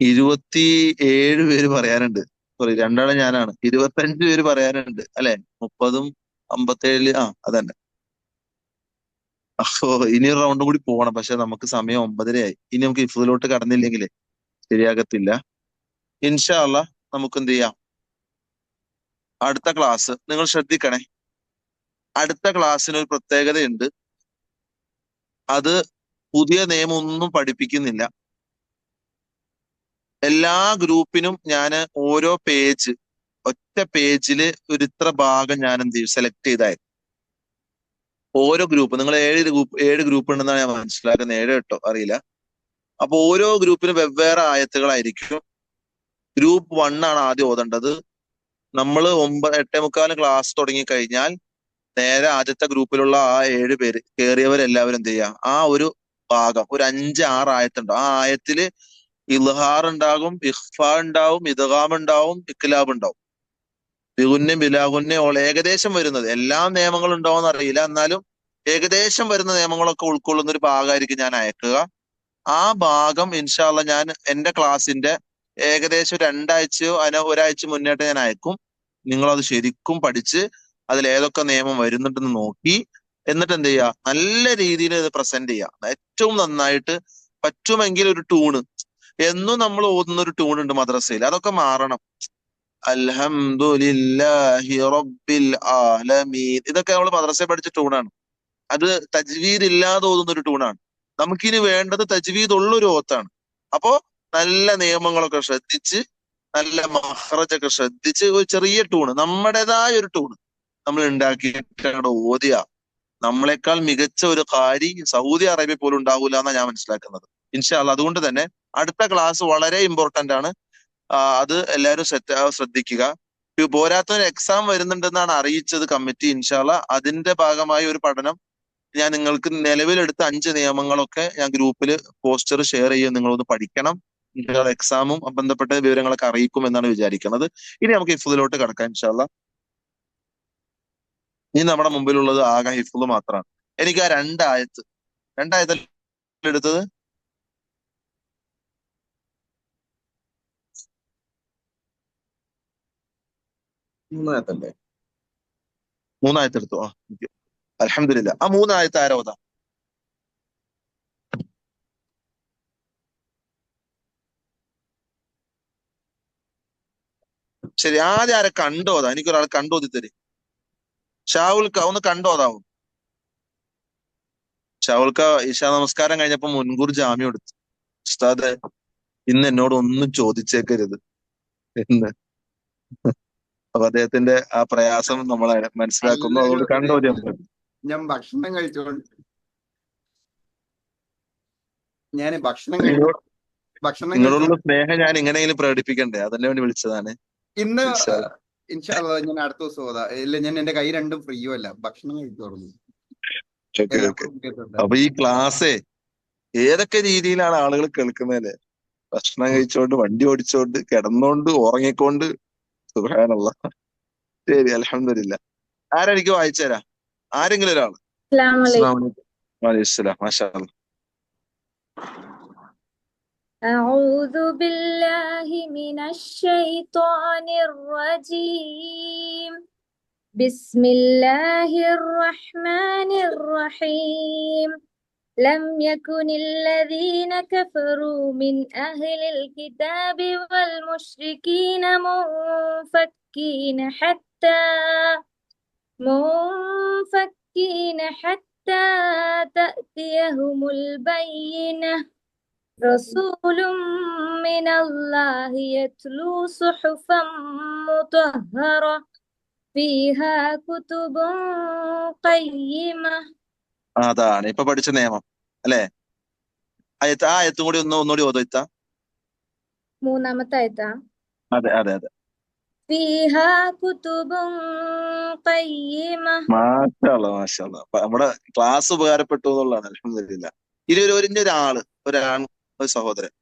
Speaker 1: 27 പേര് പറയാനുണ്ട്. സോറി, രണ്ടാള് ഞാനാണ്. 25 പേര് പറയാനുണ്ട് അല്ലെ. 30ഉം 57. ആ, അതന്നെ. അപ്പോ ഇനി ഒരു റൗണ്ടും കൂടി പോകണം. പക്ഷെ നമുക്ക് സമയം 9:30 ഇനി നമുക്ക് ഇഫ്തിലോട്ട് കടന്നില്ലെങ്കിലേ ശരിയാകത്തില്ല. ഇൻഷാ അല്ലാ നമുക്ക് എന്ത് ചെയ്യാം, അടുത്ത ക്ലാസ് നിങ്ങൾ ശ്രദ്ധിക്കണേ. അടുത്ത ക്ലാസ്സിന് ഒരു പ്രത്യേകതയുണ്ട്. അത് പുതിയ നിയമം ഒന്നും പഠിപ്പിക്കുന്നില്ല. എല്ലാ ഗ്രൂപ്പിനും ഞാൻ ഓരോ പേജ്, ഒറ്റ പേജില് ഒരു ഇത്ര ഭാഗം ഞാൻ എന്ത് ചെയ്യും, സെലക്ട് ചെയ്തായിരുന്നു. ഓരോ ഗ്രൂപ്പ്, നിങ്ങൾ 7 ഗ്രൂപ്പ് ഉണ്ടെന്നാണ് ഞാൻ മനസ്സിലാക്കുന്നത്, 7 8 അറിയില്ല. അപ്പൊ ഓരോ ഗ്രൂപ്പിനും വെവ്വേറെ ആയത്തുകളായിരിക്കും. ഗ്രൂപ്പ് 1 ആണ് ആദ്യം ഓതേണ്ടത്. നമ്മൾ 8:45 ക്ലാസ് തുടങ്ങി കഴിഞ്ഞാൽ നേരെ ആദ്യത്തെ ഗ്രൂപ്പിലുള്ള ആ 7 പേര് കയറിയവരെല്ലാവരും എന്ത് ചെയ്യുക, ആ ഒരു ഭാഗം ഒരു 5 6 ആയത്തുണ്ട്. ആ ആയത്തില് ഇൽഹാർ ഉണ്ടാകും, ഇഖ്ഫ ഉണ്ടാവും, ഇദ്ഗാം ഉണ്ടാവും, ഇഖ്ലാബ് ഉണ്ടാവും. ബിഗുന്നെ ബിലാഗുന്നെ ഏകദേശം വരുന്നത്, എല്ലാ നിയമങ്ങളും ഉണ്ടാവും അറിയില്ല, എന്നാലും ഏകദേശം വരുന്ന നിയമങ്ങളൊക്കെ ഉൾക്കൊള്ളുന്ന ഒരു ഭാഗമായിരിക്കും ഞാൻ അയക്കുക. ആ ഭാഗം ഇൻഷാ അല്ലാ ഞാൻ എന്റെ ക്ലാസ്സിന്റെ ഏകദേശം 2 ആഴ്ചയോ അതിന് ഒരാഴ്ച മുന്നേട്ട് ഞാൻ അയക്കും. നിങ്ങളത് ശരിക്കും പഠിച്ച് അതിൽ ഏതൊക്കെ നിയമം വരുന്നുണ്ടെന്ന് നോക്കി, എന്നിട്ട് എന്ത് ചെയ്യുക, നല്ല രീതിയിൽ ഇത് പ്രസന്റ് ചെയ്യുക. ഏറ്റവും നന്നായിട്ട് പറ്റുമെങ്കിൽ ഒരു ടൂണ്, എന്നും നമ്മൾ ഓതുന്ന ഒരു ടൂൺ ഉണ്ട് മദ്രസയിൽ, അതൊക്കെ മാറണം. അൽഹംദുലില്ലാഹി റബ്ബിൽ ആലമീൻ, ഇതൊക്കെ നമ്മൾ മദ്രസയിൽ പഠിച്ച ടൂണാണ്. അത് തജ്വീദ് ഇല്ലാതെ ഓതുന്ന ഒരു ടൂണാണ്. നമുക്കിനി വേണ്ടത് തജ്വീദ് ഉള്ളൊരു ഓത്താണ്. അപ്പോ നല്ല നിയമങ്ങളൊക്കെ ശ്രദ്ധിച്ച്, നല്ല മഹ്റജൊക്കെ ശ്രദ്ധിച്ച് ഒരു ചെറിയ ടൂണ്, നമ്മുടേതായ ഒരു ടൂണ് നമ്മൾ ഉണ്ടാക്കിയിട്ട് അങ്ങോട്ട് ഓതിയ നമ്മളെക്കാൾ മികച്ച ഒരു കാരി സൗദി അറേബ്യ പോലും ഉണ്ടാവൂല എന്നാണ് ഞാൻ മനസ്സിലാക്കുന്നത്. ഇൻഷാ അല്ലാ. അതുകൊണ്ട് തന്നെ അടുത്ത ക്ലാസ് വളരെ ഇമ്പോർട്ടന്റ് ആണ്. അത് എല്ലാവരും ശ്രദ്ധിക്കുക. പോരാത്തൊരു എക്സാം വരുന്നുണ്ടെന്നാണ് അറിയിച്ചത് കമ്മിറ്റി. ഇൻഷാ അല്ലാ അതിന്റെ ഭാഗമായി ഒരു പഠനം ഞാൻ നിങ്ങൾക്ക് നിലവിലെടുത്ത 5 നിയമങ്ങളൊക്കെ ഞാൻ ഗ്രൂപ്പിൽ പോസ്റ്റർ ഷെയർ ചെയ്യും, നിങ്ങളൊന്ന് പഠിക്കണം. എക്സാമും ബന്ധപ്പെട്ട വിവരങ്ങളൊക്കെ അറിയിക്കും എന്നാണ് വിചാരിക്കുന്നത്. ഇനി നമുക്ക് ഹിഫ്ദിലോട്ട് കടക്കാം ഇൻഷാ അല്ലാ. ഇനി നമ്മുടെ മുമ്പിലുള്ളത് ആകെ ഹിഫ്ദ് മാത്രമാണ്. എനിക്ക് ആ രണ്ടായത്തിൽ എടുത്തത് മൂന്നായത്തെടുത്തു. അൽഹംദുലില്ലാ. ആ 3 ആയത്ത് ആരാ ഓതാ? ശരി, ആദ്യം ആരെ കണ്ടോതാ? എനിക്കൊരാൾ കണ്ടോതി തരും. ഷാവുൽക്ക ഒന്ന് കണ്ടോതാവോ? ഷാവുൽക്ക ഇശാ നമസ്കാരം കഴിഞ്ഞപ്പോ മുൻകൂർ ജാമ്യം എടുത്തു. ഉസ്താദ് ഇന്ന് എന്നോട് ഒന്നും ചോദിച്ചേക്കരുത് എന്ന്. അപ്പൊ അദ്ദേഹത്തിന്റെ ആ പ്രയാസം നമ്മൾ മനസ്സിലാക്കുന്നു. അതുകൊണ്ട് കണ്ടോതിയാ മതി.
Speaker 16: ഞാൻ ഭക്ഷണം കഴിച്ചോണ്ട്
Speaker 1: നിങ്ങളോടുള്ള സ്നേഹം ഞാൻ എങ്ങനെയെങ്കിലും പ്രകടിപ്പിക്കണ്ടേ? അതിനെ വേണ്ടി വിളിച്ചതാണ്.
Speaker 16: ഇന്ന് ഇൻഷാ അല്ലാഹ് ഞാൻ അടുത്ത ദിവസം ഓതാ. ഇല്ല, ഞാൻ എന്റെ കൈ രണ്ടും ഫ്രീയും അല്ല, ഭക്ഷണം കഴിച്ചോളൂ.
Speaker 1: അപ്പൊ ഈ ക്ലാസ്സേ ഏതൊക്കെ രീതിയിലാണ് ആളുകൾ കേൾക്കുന്നതല്ലേ? ഭക്ഷണം കഴിച്ചോണ്ട്, വണ്ടി ഓടിച്ചോണ്ട്, കിടന്നോണ്ട്, ഉറങ്ങിക്കൊണ്ട്. സുബ്ഹാനല്ലാഹ്. ശരി, അൽഹംദുലില്ലാ. ആരെനിക്ക് വായിച്ചു തരാം? ആരെങ്കിലും ഒരാൾ. അസ്സലാമു അലൈക്കും. വഅലൈക്കും സലാം. മാഷാ അല്ലാഹ്.
Speaker 9: أعوذ بالله من الشيطان الرجيم بسم الله الرحمن الرحيم لم يكن الذين كفروا من أهل الكتاب والمشركين منفكين حتى تأتيهم البينة رسول من الله يتلو صحفا مطهرة فيها كتب قيمة.
Speaker 1: അതാണ് ഇപ്പൊ പഠിച്ച നിയമം അല്ലെ? ആ ആയത്തും കൂടി ഒന്നുകൂടി ഓതോയിത്താ.
Speaker 9: മൂന്നാമത്തെ ആയത്താ?
Speaker 1: അതെ അതെ അതെ.
Speaker 9: ഫീഹാ കുതുബുൻ ഖയ്യിമ.
Speaker 1: മാഷാ അല്ലാഹ്, മാഷാ അല്ലാഹ്. നമ്മുടെ ക്ലാസ് ഉപകാരപ്പെട്ടു എന്നുള്ളതാണ്. അൽഹംദുലില്ലാ. ഒരാള്, ഒരു സഹോദരൻ.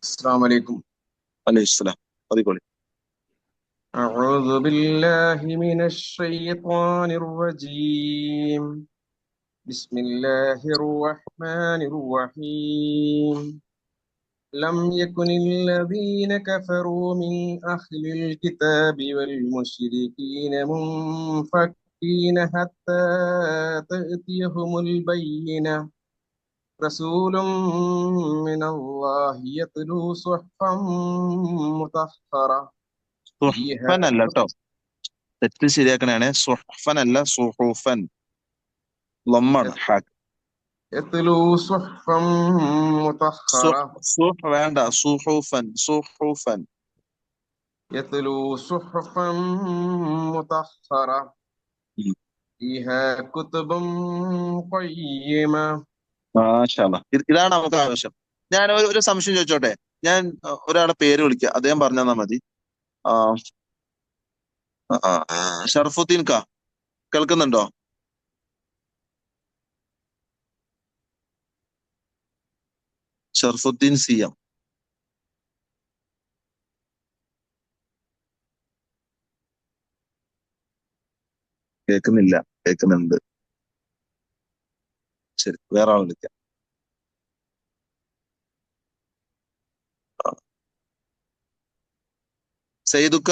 Speaker 17: السلام عليكم.
Speaker 1: വലൈക്കും സലാം. പതിക്കോളി.
Speaker 17: أعوذ بالله من الشيطان الرجيم بسم الله الرحمن الرحيم لم يكن الذين كفروا من أهل الكتاب والمشركين منفكين حتى تأتيهم البينة رسول من الله يتلو صحفا مطهرة
Speaker 1: സുഹ്ഫൻ അല്ല കേട്ടോ, തെറ്റ് ശരിയാക്കണേ. സുഹ്ഫൻ അല്ല, സുഹൂഫൻ. ലമ്മാണ്.
Speaker 17: يتلو صحفا مطهرة.
Speaker 1: വേണ്ട, സുഹൂഫൻ. സുഹൂഫൻ.
Speaker 17: يتلو صحفا مطهرة فيها كتب قيمة.
Speaker 1: മാഷാ അല്ലാഹ്. ഇതാണ് നമുക്ക് ആവശ്യം. ഞാൻ ഒരു സംശയം ചോദിച്ചോട്ടെ? ഞാൻ ഒരാളെ പേര് വിളിക്കാം, അദ്ദേഹം പറഞ്ഞു തന്നാ മതി. ഷർഫുദ്ദീൻ ക കേൾക്കുന്നുണ്ടോ? Sharafuddin C M. കേൾക്കുന്നില്ല. കേൾക്കുന്നുണ്ട്. ശരി, വേറെ ആൾ വിളിക്കാം. സയ്യിദുക്ക.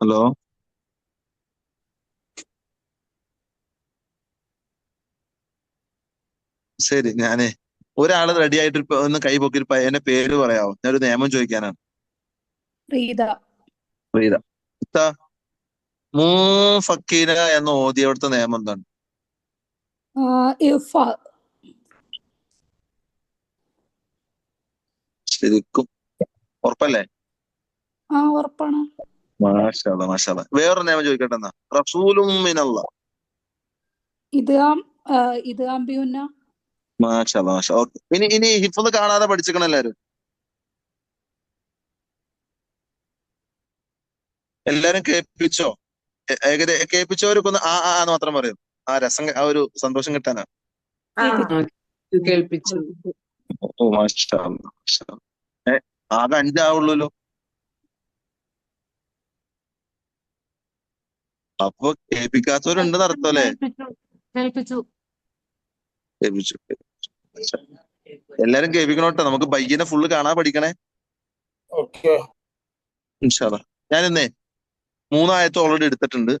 Speaker 1: ഹലോ. ശരി, ഞാനേ ഒരാള് റെഡി ആയിട്ട് ഒന്ന് കൈ പൊക്കി എന്റെ പേര് പറയാവോ? ഞാനൊരു നിയമം ചോദിക്കാനാണ്. പ്രീത. മൂഫക്കീന എന്ന് ഓതിയവിടുത്തെ നിയമം എന്താണ്? ശരിക്കും ഉറപ്പല്ലേ?
Speaker 4: ഉറപ്പാണ്.
Speaker 1: മാഷാ അല്ലാഹ്, മാഷാ അല്ലാഹ്. വേറൊരു നിയമം ചോദിക്കട്ടെ എന്നാ. റസൂലും മിനല്ലാഹ്.
Speaker 4: ഇത് അംബിയുന്ന.
Speaker 1: മാഷാ അല്ലാഹ്, മാഷാ. ഓക്കെ. ഇനി ഹിഫ്ള് കാണാതെ പഠിച്ചിക്കണം എല്ലാരും. എല്ലാരും കേൾപ്പിച്ചോ? കേൾപ്പിച്ചവരൊക്കെ ഒന്ന് ആ എന്ന് മാത്രം പറയും. ആ രസം, ആ ഒരു സന്തോഷം കിട്ടാനാ.
Speaker 14: കേൾപ്പിച്ചു.
Speaker 1: ഓ മാഷാ അല്ലാഹ്, മാഷാ അല്ലാഹ്. ആകെ 5 ആവുള്ളൂല്ലോ. അപ്പൊ കേൾപ്പിക്കാത്തവരുണ്ടെന്ന് അർത്ഥം അല്ലേ?
Speaker 4: കേൾപ്പിച്ചു.
Speaker 1: കേൾപ്പിച്ചു. എല്ലാരും കേൾപ്പിക്കണോട്ടെ, നമുക്ക് ബയ്യനെ ഫുള്ള് കാണാൻ പഠിക്കണേ
Speaker 2: ഓക്കെ.
Speaker 1: ഇൻഷാ അല്ലാ. ഞാനിന്നേ 3 ആയത്ത് ഓൾറെഡി എടുത്തിട്ടുണ്ട്.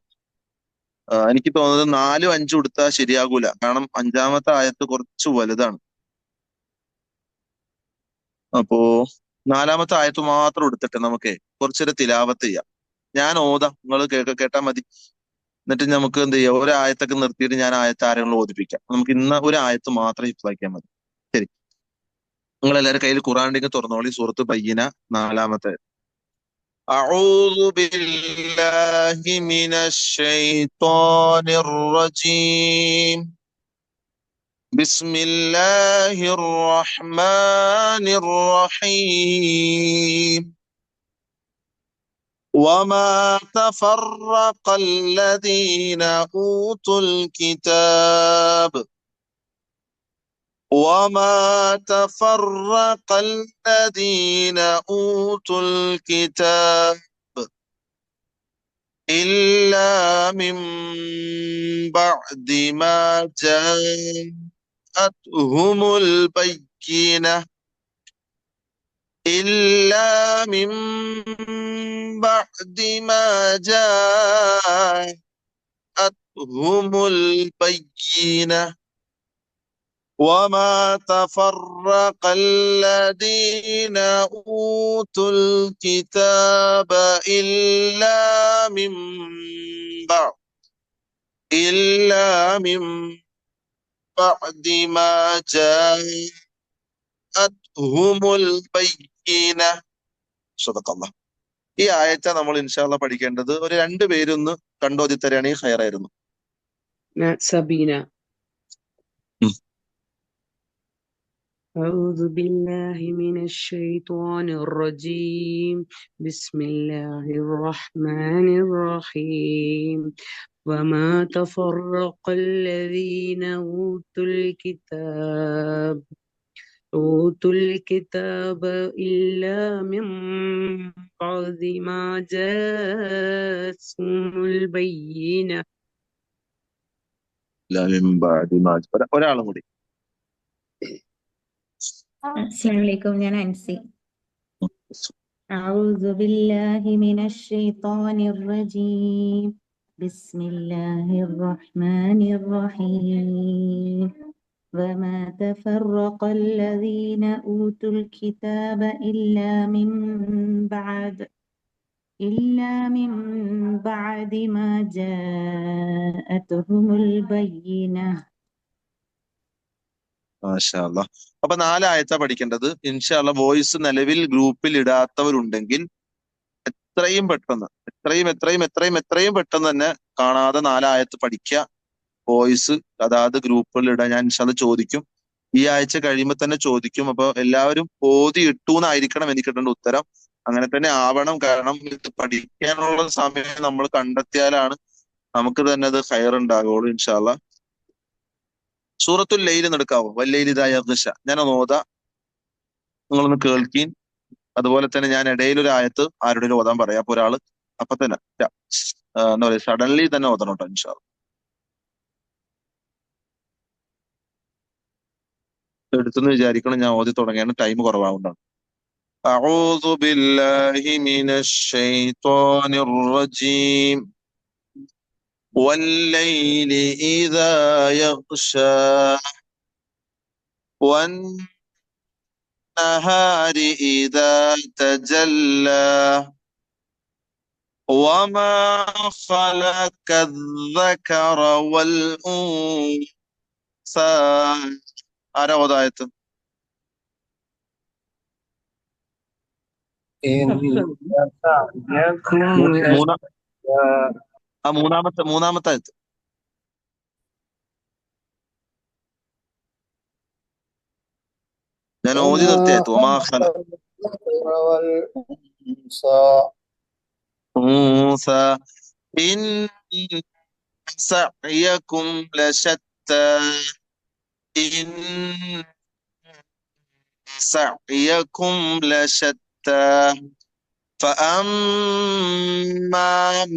Speaker 1: എനിക്ക് തോന്നുന്നത് 4ഉം 5ഉം എടുത്താൽ ശരിയാകൂല, കാരണം 5ാമത്തെ ആയത്ത് കുറച്ച് വലുതാണ്. അപ്പോ 4ാമത്തെ ആയത്ത് മാത്രം എടുത്തിട്ട് നമുക്ക് കുറച്ചൊരു തിലാവത്ത് ചെയ്യാം. ഞാൻ ഓതാം, നിങ്ങൾ കേട്ടാ മതി. എന്നിട്ട് നമുക്ക് എന്ത് ചെയ്യാം, ഒരായത്തൊക്കെ നിർത്തിയിട്ട് ഞാൻ ആയത്ത് ആരെങ്കിലും ഓദിപ്പിക്കാം. നമുക്ക് ഇന്ന് ഒരു ആയത്ത് മാത്രം ഹിഫ്ളാക്കിയാൽ മതി. ശരി, നിങ്ങൾ എല്ലാവരും കയ്യിൽ ഖുർആൻ ഉണ്ടെങ്കിൽ തുറന്നോളി. സൂറത്ത് ബയ്യിന 4ാമത്തെ. أعوذ بالله من الشيطان الرجيم. بسم الله الرحمن الرحيم. وما تفرق الذين أوتوا الكتاب وما تفرق الذين أوتوا الكتاب إلا من بعد ما جاءتهم البينة إلا من بعد ما جاءتهم البينة وما تفرق الذين أوتوا الكتاب إلا من بعد ما جاءتهم البينة. صدق الله. ഈ ആയത്തെ നമ്മൾ ഇൻഷാ അല്ലാ പഠിക്കേണ്ടത് ഒരു 2 പേരൊന്ന് കണ്ടോതി തരാണെങ്കിൽ ഖൈറായിരുന്നു.
Speaker 12: സബീന. أعوذ بالله من الشيطان الرجيم. بسم الله الرحمن الرحيم. وما تفرق الذين أوتوا الكتاب إلا من بعد ما جاءتهم البينة.
Speaker 1: ഒരാളും കൂടി.
Speaker 9: അസ്സലാമലൈക്കും, ഞാൻ അൻസി. أعوذ بالله من الشيطان الرجيم. بسم الله الرحمن الرحيم. وما تفرق الذين أوتوا الكتاب إلا من بعد ما جاءتهم البينة.
Speaker 1: മാഷാ അല്ലാ. അപ്പൊ 4 ആയത്താ പഠിക്കേണ്ടത്. ഇൻഷാ അല്ലാ വോയിസ് നിലവിൽ ഗ്രൂപ്പിൽ ഇടാത്തവരുണ്ടെങ്കിൽ എത്രയും പെട്ടെന്ന് എത്രയും പെട്ടെന്ന് തന്നെ കാണാതെ 4 ആയത്ത് പഠിക്കുക. വോയിസ് അതാത് ഗ്രൂപ്പുകളിൽ ഇടാൻ ഞാൻ ഇൻഷാ അല്ലാ ചോദിക്കും. ഈ ആഴ്ച കഴിയുമ്പോൾ തന്നെ ചോദിക്കും. അപ്പൊ എല്ലാവരും ഓതി ഇട്ടൂന്നായിരിക്കണം എനിക്ക് കിട്ടേണ്ട ഉത്തരം. അങ്ങനെ തന്നെ ആവണം, കാരണം ഇത് പഠിക്കാനുള്ള സമയം നമ്മൾ കണ്ടെത്തിയാലാണ് നമുക്ക് തന്നെ അത് ഖൈർ ഉണ്ടാകുള്ളൂ ഇൻഷാ അല്ലാ. സൂറത്തുൽ ലൈൽ എടുക്കാവോ? വല്ലൈലി ഇദാ യഗ്ഷ. ഞാനൊന്ന് ഓതാ, നിങ്ങളൊന്ന് കേൾക്കീൻ. അതുപോലെ തന്നെ ഞാൻ ഇടയിൽ ഒരു ആയത്ത് ആരുടെയും ഓതാൻ പറയാം. അപ്പൊ ഒരാള് അപ്പൊ തന്നെ എന്താ പറയാ, സഡൻലി തന്നെ ഓതണം കേട്ടോ ഇൻഷാ അല്ലാ. എടുത്തെന്ന് വിചാരിക്കണം, ഞാൻ ഓതി തുടങ്ങിയാണ്, ടൈം കുറവാകൊണ്ടാണ്. أعوذ بالله من الشيطان الرجيم. والليل إذا يغشى والنهار إذا تجلى وما خلق الذكر والأنثى. ആരാ ഓതായത്ത്? മൂന്നാമത്തെ ആയത്ത്. ഞാൻ ഓതി നിർത്തിയ ആയത്ത്. ഒമാ ഖലഖ ഇൻ സഅയകും ലശത്താ إن سعيكم لشتى فأما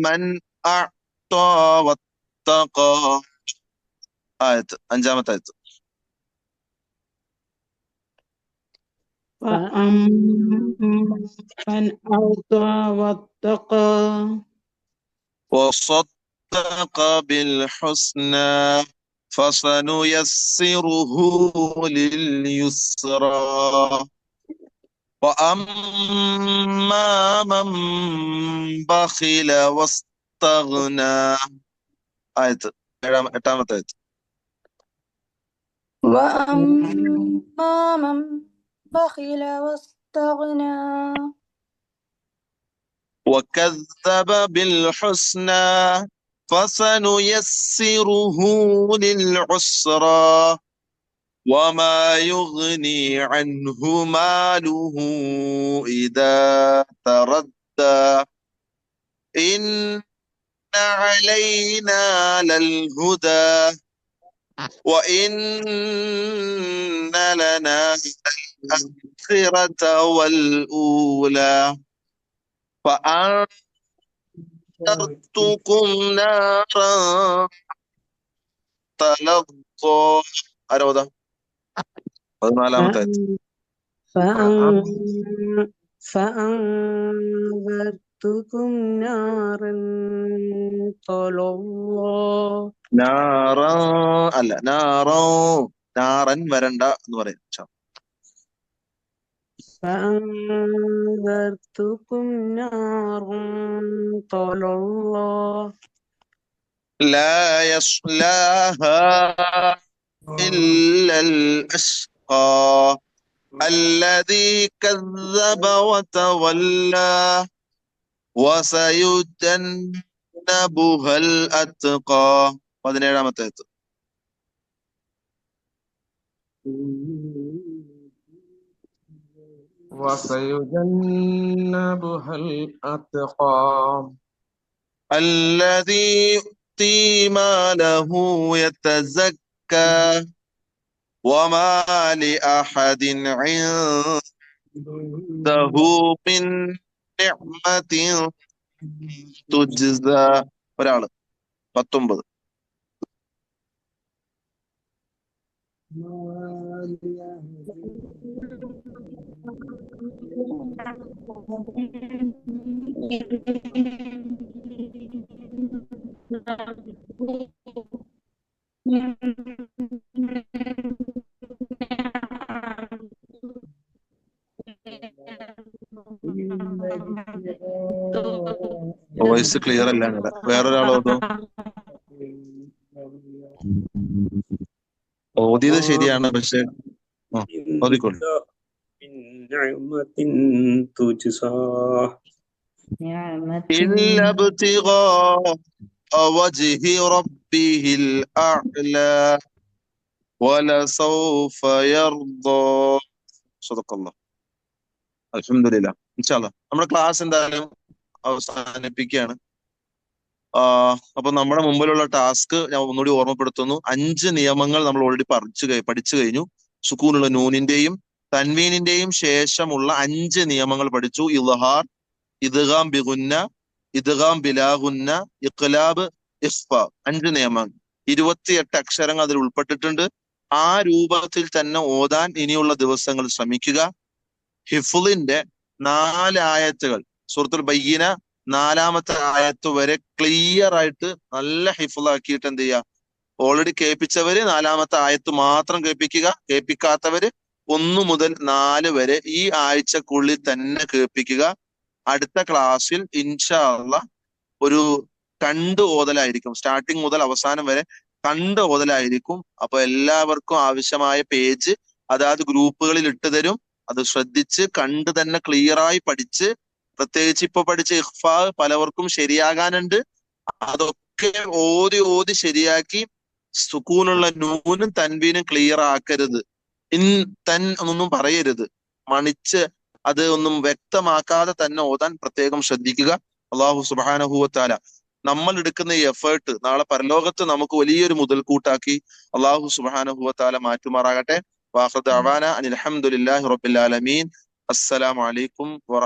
Speaker 1: من أعطى واتقى. آية 5ാമത്തെ ആയത്ത്.
Speaker 12: فأما من أعطى واتقى
Speaker 1: وصدق بالحسنى فسنيسره لليسرى وأما من بخل واستغنى ആയത്ത് എട്ടാമത്തെ ആയത്ത്
Speaker 7: وأما من بخل واستغنى
Speaker 1: وكذب بالحسنى فسنيسره للعسرى وما يغني عنه ماله إذا تردى إن علينا للهدى وإن لنا الآخرة والأولى فأنذرتكم نارا تلظى أرودا
Speaker 12: فأنذرتكم نارا تلظى
Speaker 1: നാറാ അല്ല നാറോ നാറൻ വരണ്ട എന്ന് പറയും
Speaker 12: فأنذرتكم نارا تلظى
Speaker 1: لا يصلاها إلا الأشقى الذي كذب وتولى وسيجنبها الأتقى 17ാമത്തെ ആയത്ത്
Speaker 17: وسيجنبها الأتقى
Speaker 1: الذي يؤتي ماله يتزكى وما لأحد عنده من نعمة تجزى ഒരാള് 19 വോയിസ് ക്ലിയർ അല്ല വേറൊരാളോടോ ഓതിയത് ശരിയാണ് പക്ഷെ ഓതിക്കോളൂ إلا ابتغاء وجه ربه الأعلى ولسوف يرضى صدق الله അൽഹംദുലില്ലാ ഇൻഷാ അല്ലാഹ് നമ്മുടെ ക്ലാസ് എന്തായാലും അവസാനിപ്പിക്കുകയാണ്. അപ്പൊ നമ്മുടെ മുമ്പിലുള്ള ടാസ്ക് ഞാൻ ഒന്നുകൂടി ഓർമ്മപ്പെടുത്തുന്നു. 5 നിയമങ്ങൾ നമ്മൾ ഓൾറെഡി പഠിച്ചു കഴിഞ്ഞു. സുക്കൂനുള്ള നൂനിന്റെയും തൻവീനിന്റെയും ശേഷമുള്ള 5 നിയമങ്ങൾ പഠിച്ചു. ഇദ്ഹാർ, ഇദ്ഗാം ബിഗുന്ന, ഇദ്ഗാം ബിലാഗുന്ന, ഇഖ്ലാബ്, ഇഖ്ഫ. 5 നിയമങ്ങൾ, 28 അക്ഷരങ്ങൾ അതിൽ ഉൾപ്പെട്ടിട്ടുണ്ട്. ആ രൂപത്തിൽ തന്നെ ഓതാൻ ഇനിയുള്ള ദിവസങ്ങൾ ശ്രമിക്കുക. ഹിഫ്ളിന്റെ 4 ആയത്തുകൾ സൂറത്തുൽ ബയ്യിന 4ാമത്തെ ആയത്ത് വരെ ക്ലിയർ ആയിട്ട് നല്ല ഹിഫ്ളാക്കിയിട്ട് എന്ത് ചെയ്യുക, ഓൾറെഡി കേൾപ്പിച്ചവര് 4ാമത്തെ ആയത്ത് മാത്രം കേൾപ്പിക്കുക. കേൾപ്പിക്കാത്തവര് 1 മുതൽ 4 വരെ ഈ ആഴ്ചക്കുള്ളിൽ തന്നെ കേൾപ്പിക്കുക. അടുത്ത ക്ലാസ്സിൽ ഇൻഷാ അല്ലാഹ് ഒരു കണ്ട് ഓതലായിരിക്കും. സ്റ്റാർട്ടിങ് മുതൽ അവസാനം വരെ കണ്ട് ഓതലായിരിക്കും. അപ്പൊ എല്ലാവർക്കും ആവശ്യമായ പേജ് അതാത് ഗ്രൂപ്പുകളിൽ ഇട്ട് തരും. അത് ശ്രദ്ധിച്ച് കണ്ട് തന്നെ ക്ലിയറായി പഠിച്ച്, പ്രത്യേകിച്ച് ഇപ്പൊ പഠിച്ച ഇഖ്ഫാ പലവർക്കും ശരിയാകാനുണ്ട്. അതൊക്കെ ഓതി ശരിയാക്കി സുക്കൂനുള്ള നൂനും തൻവീനും ക്ലിയർ ആക്കരുത്. തൻ ഒന്നും പറയരുത്. മണിച്ച് അത് ഒന്നും വ്യക്തമാക്കാതെ തന്നെ ഓതാൻ പ്രത്യേകം ശ്രദ്ധിക്കുക. അല്ലാഹു സുബ്ഹാനഹു വ തആല നമ്മൾ എടുക്കുന്ന ഈ എഫേർട്ട് നാളെ പരലോകത്ത് നമുക്ക് വലിയൊരു മുതൽക്കൂട്ടാക്കി അല്ലാഹു സുബ്ഹാനഹു വ തആല മാറ്റുമാറാകട്ടെ. വാഖിറു ദഅവാന അനിൽ ഹംദുലില്ലാഹി റബ്ബിൽ ആലമീൻ. അസ്സലാമു അലൈക്കും വറഹ്മത്തുള്ളാഹി